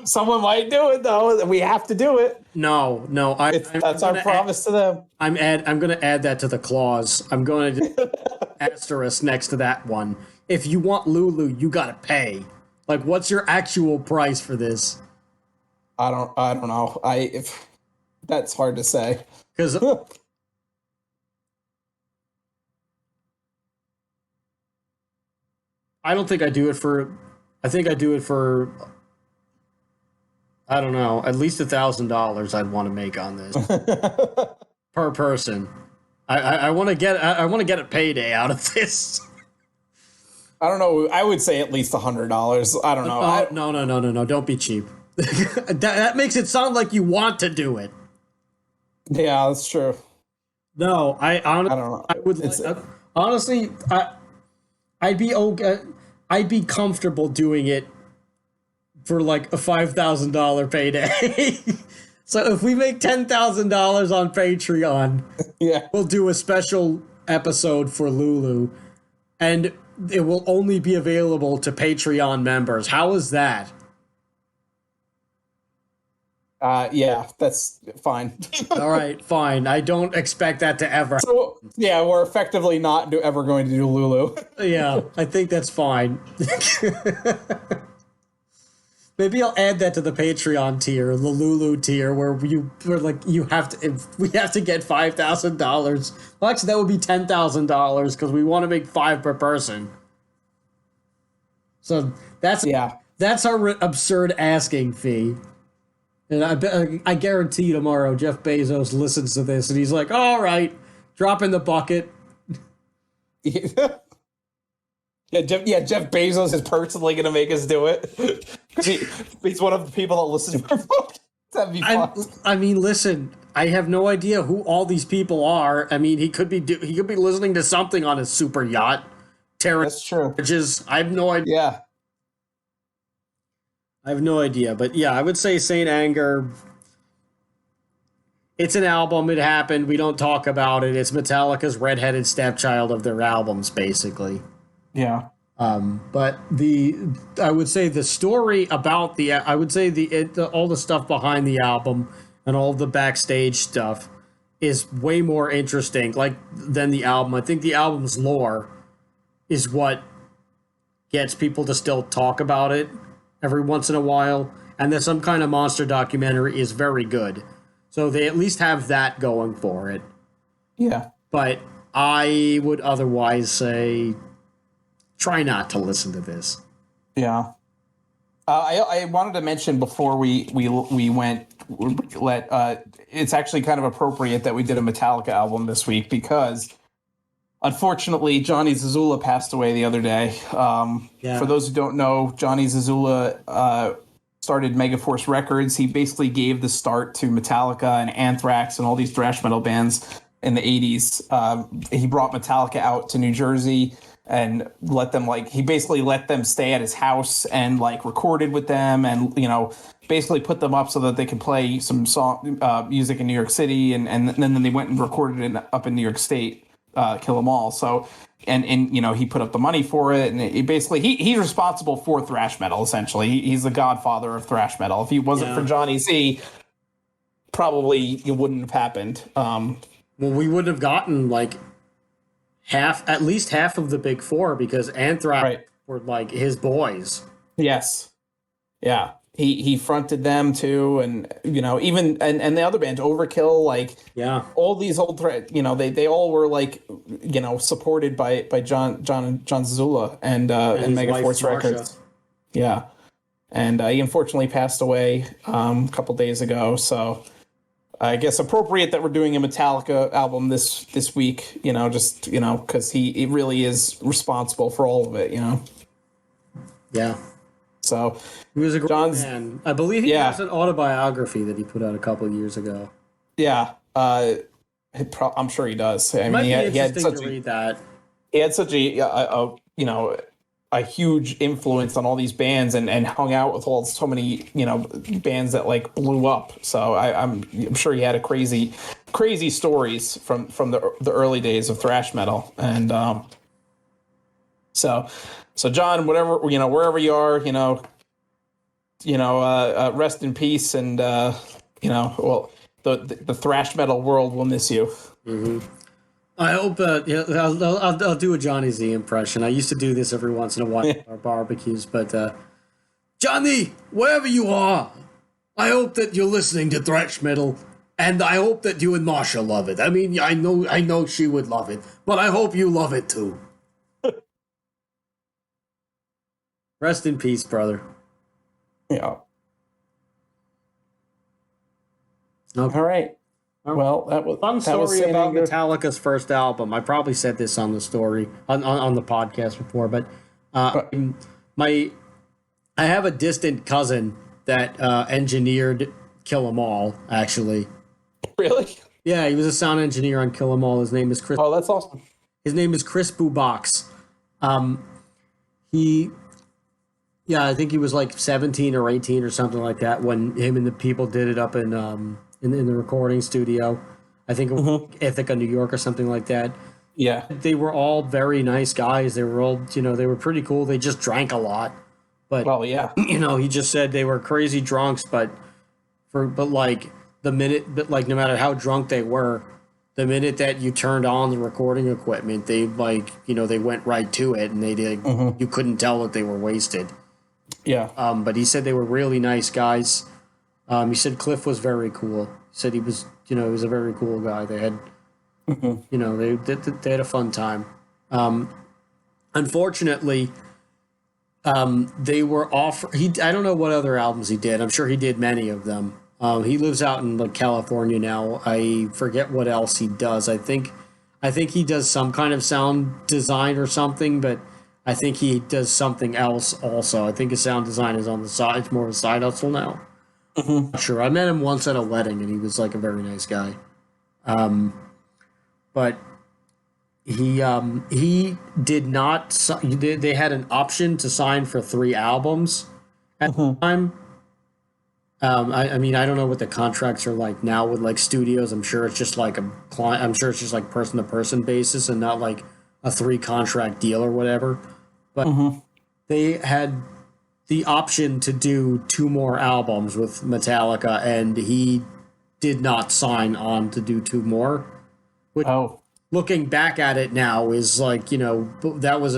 [SPEAKER 2] someone might do it though. We have to do it.
[SPEAKER 1] No.
[SPEAKER 2] That's our promise to them.
[SPEAKER 1] I'm going to add that to the clause. I'm going to asterisk next to that one. If you want Lulu, you got to pay. Like, what's your actual price for this?
[SPEAKER 2] I don't know. That's hard to say.
[SPEAKER 1] Because I don't think I do it for. I think I do it for. I don't know. At least $1,000 I'd want to make on this per person. I want to get. I want to get a payday out of this.
[SPEAKER 2] I don't know. I would say at least $100. I don't know.
[SPEAKER 1] No. Don't be cheap. that makes it sound like you want to do it.
[SPEAKER 2] Yeah, that's true.
[SPEAKER 1] No, I don't know. I would honestly. I'd be okay. I'd be comfortable doing it for like a $5,000 payday. So if we make $10,000 on Patreon,
[SPEAKER 2] yeah,
[SPEAKER 1] we'll do a special episode for Lulu, and it will only be available to Patreon members. How is that?
[SPEAKER 2] Yeah, that's fine.
[SPEAKER 1] All right, fine. I don't expect that to ever.
[SPEAKER 2] So, yeah, we're effectively not ever going to do Lulu.
[SPEAKER 1] Yeah, I think that's fine. Maybe I'll add that to the Patreon tier, the Lulu tier, where you have to. If we have to get $5,000. Well, actually, that would be $10,000 because we want to make 5 per person. So that's our absurd asking fee. And I guarantee tomorrow Jeff Bezos listens to this and he's like, all right, drop in the bucket.
[SPEAKER 2] Yeah, Jeff Bezos is personally going to make us do it. He's one of the people that listen to our podcast. That'd be fun.
[SPEAKER 1] I mean, listen, I have no idea who all these people are. I mean, he could be listening to something on his super yacht.
[SPEAKER 2] That's true.
[SPEAKER 1] I have no idea.
[SPEAKER 2] Yeah.
[SPEAKER 1] I have no idea, but yeah, I would say Saint Anger. It's an album. It happened. We don't talk about it. It's Metallica's redheaded stepchild of their albums, basically.
[SPEAKER 2] Yeah.
[SPEAKER 1] But I would say the story about all the stuff behind the album and all the backstage stuff is way more interesting, than the album. I think the album's lore is what gets people to still talk about it every once in a while, and that some kind of monster documentary is very good. So they at least have that going for it.
[SPEAKER 2] Yeah.
[SPEAKER 1] But I would otherwise say try not to listen to this.
[SPEAKER 2] Yeah. I wanted to mention before we went, it's actually kind of appropriate that we did a Metallica album this week because unfortunately, Johnny Zazula passed away the other day. For those who don't know, Johnny Zazula started Megaforce Records. He basically gave the start to Metallica and Anthrax and all these thrash metal bands in the 80s. He brought Metallica out to New Jersey and let them stay at his house and recorded with them and, basically put them up so that they could play some music in New York City. And then they went and recorded it up in New York State. Kill 'Em All. So, and he put up the money for it, and he's responsible for thrash metal. Essentially, he's the godfather of thrash metal. If he wasn't for Johnny Z, probably it wouldn't have happened.
[SPEAKER 1] Well, we would have gotten at least half of the big four because Anthrax were his boys.
[SPEAKER 2] Yes, yeah. He fronted them too, and even and the other bands, Overkill, all these old they all were supported by John Zazula and Megaforce Records. Yeah, and he unfortunately passed away a couple days ago. So I guess appropriate that we're doing a Metallica album this week. Because he really is responsible for all of it.
[SPEAKER 1] Yeah.
[SPEAKER 2] So
[SPEAKER 1] he was a great
[SPEAKER 2] John's
[SPEAKER 1] man. I believe he has an autobiography that he put out a couple of years ago.
[SPEAKER 2] Yeah, I'm sure he does. I mean,
[SPEAKER 1] he had such to read that.
[SPEAKER 2] He had such a huge influence on all these bands and hung out with so many bands that like blew up. So I'm sure he had a crazy stories from the early days of thrash metal. And so John, whatever wherever you are, rest in peace, and well, the thrash metal world will miss you.
[SPEAKER 1] Mm-hmm. I hope I'll do a Johnny Z impression. I used to do this every once in a while at our barbecues, but Johnny, wherever you are, I hope that you're listening to thrash metal, and I hope that you and Marsha love it. I mean, I know she would love it, but I hope you love it too. Rest in peace, brother.
[SPEAKER 2] Yeah.
[SPEAKER 1] Okay.
[SPEAKER 2] All right. Well, that was
[SPEAKER 1] fun story about Metallica's first album. I probably said this on the story on the podcast before, but I have a distant cousin that engineered Kill 'Em All. Actually,
[SPEAKER 2] really?
[SPEAKER 1] Yeah, he was a sound engineer on Kill 'Em All. His name is Chris.
[SPEAKER 2] Oh, that's awesome.
[SPEAKER 1] His name is Chris Bubox. I think he was like 17 or 18 or something like that when him and the people did it up in the recording studio. I think it was Ithaca, New York or something like that.
[SPEAKER 2] Yeah.
[SPEAKER 1] They were all very nice guys. They were all, they were pretty cool. They just drank a lot. But, he just said they were crazy drunks, but no matter how drunk they were, the minute that you turned on the recording equipment, they they went right to it, and they did. You couldn't tell that they were wasted.
[SPEAKER 2] Yeah.
[SPEAKER 1] But he said they were really nice guys. He said Cliff was very cool. He said he was, he was a very cool guy. They had, they had a fun time. Unfortunately, they were off. I don't know what other albums he did. I'm sure he did many of them. He lives out in California now. I forget what else he does. I think he does some kind of sound design or something, but I think he does something else also. I think his sound design is on the side. It's more of a side hustle now. Not sure. I met him once at a wedding, and he was a very nice guy. But he did not. They had an option to sign for 3 albums at the time. I mean, I don't know what the contracts are like now with studios. I'm sure it's just like a client. I'm sure it's just person to person basis and not like a 3 contract deal or whatever. But they had the option to do 2 more albums with Metallica, and he did not sign on to do 2 more. Which, looking back at it now, is that was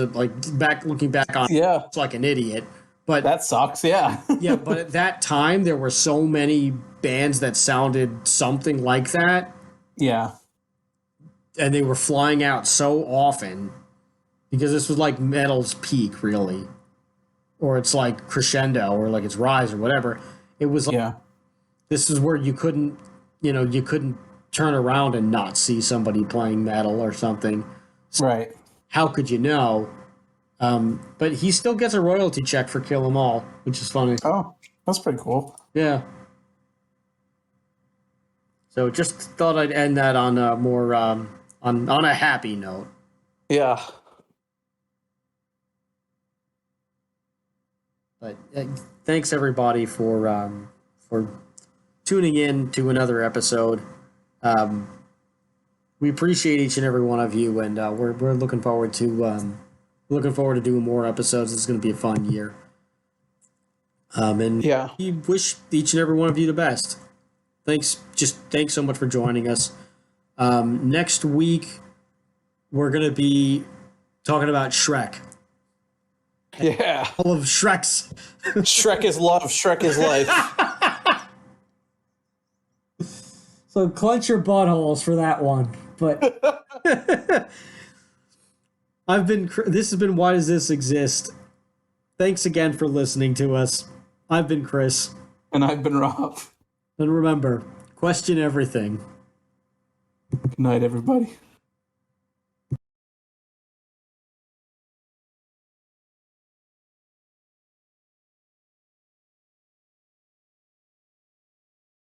[SPEAKER 1] looking back on it, it's like an idiot. But
[SPEAKER 2] that sucks, yeah.
[SPEAKER 1] Yeah, but at that time, there were so many bands that sounded something like that.
[SPEAKER 2] Yeah.
[SPEAKER 1] And they were flying out so often because this was metal's peak, really. Or it's crescendo or it's rise or whatever. It was this is where you couldn't turn around and not see somebody playing metal or something. So
[SPEAKER 2] right.
[SPEAKER 1] How could you know? But he still gets a royalty check for Kill 'Em All, which is funny.
[SPEAKER 2] Oh, that's pretty cool.
[SPEAKER 1] Yeah. So just thought I'd end that on a more on a happy note.
[SPEAKER 2] Yeah.
[SPEAKER 1] But thanks everybody for tuning in to another episode. We appreciate each and every one of you, and we're looking forward to doing more episodes. It's going to be a fun year. And we wish each and every one of you the best. Thanks so much for joining us. Next week, we're going to be talking about Shrek.
[SPEAKER 2] Yeah.
[SPEAKER 1] All of Shrek's.
[SPEAKER 2] Shrek is love. Shrek is life.
[SPEAKER 1] So clench your buttholes for that one. But this has been Why Does This Exist? Thanks again for listening to us. I've been Chris.
[SPEAKER 2] And I've been Rob.
[SPEAKER 1] And remember, question everything.
[SPEAKER 2] Good night, everybody.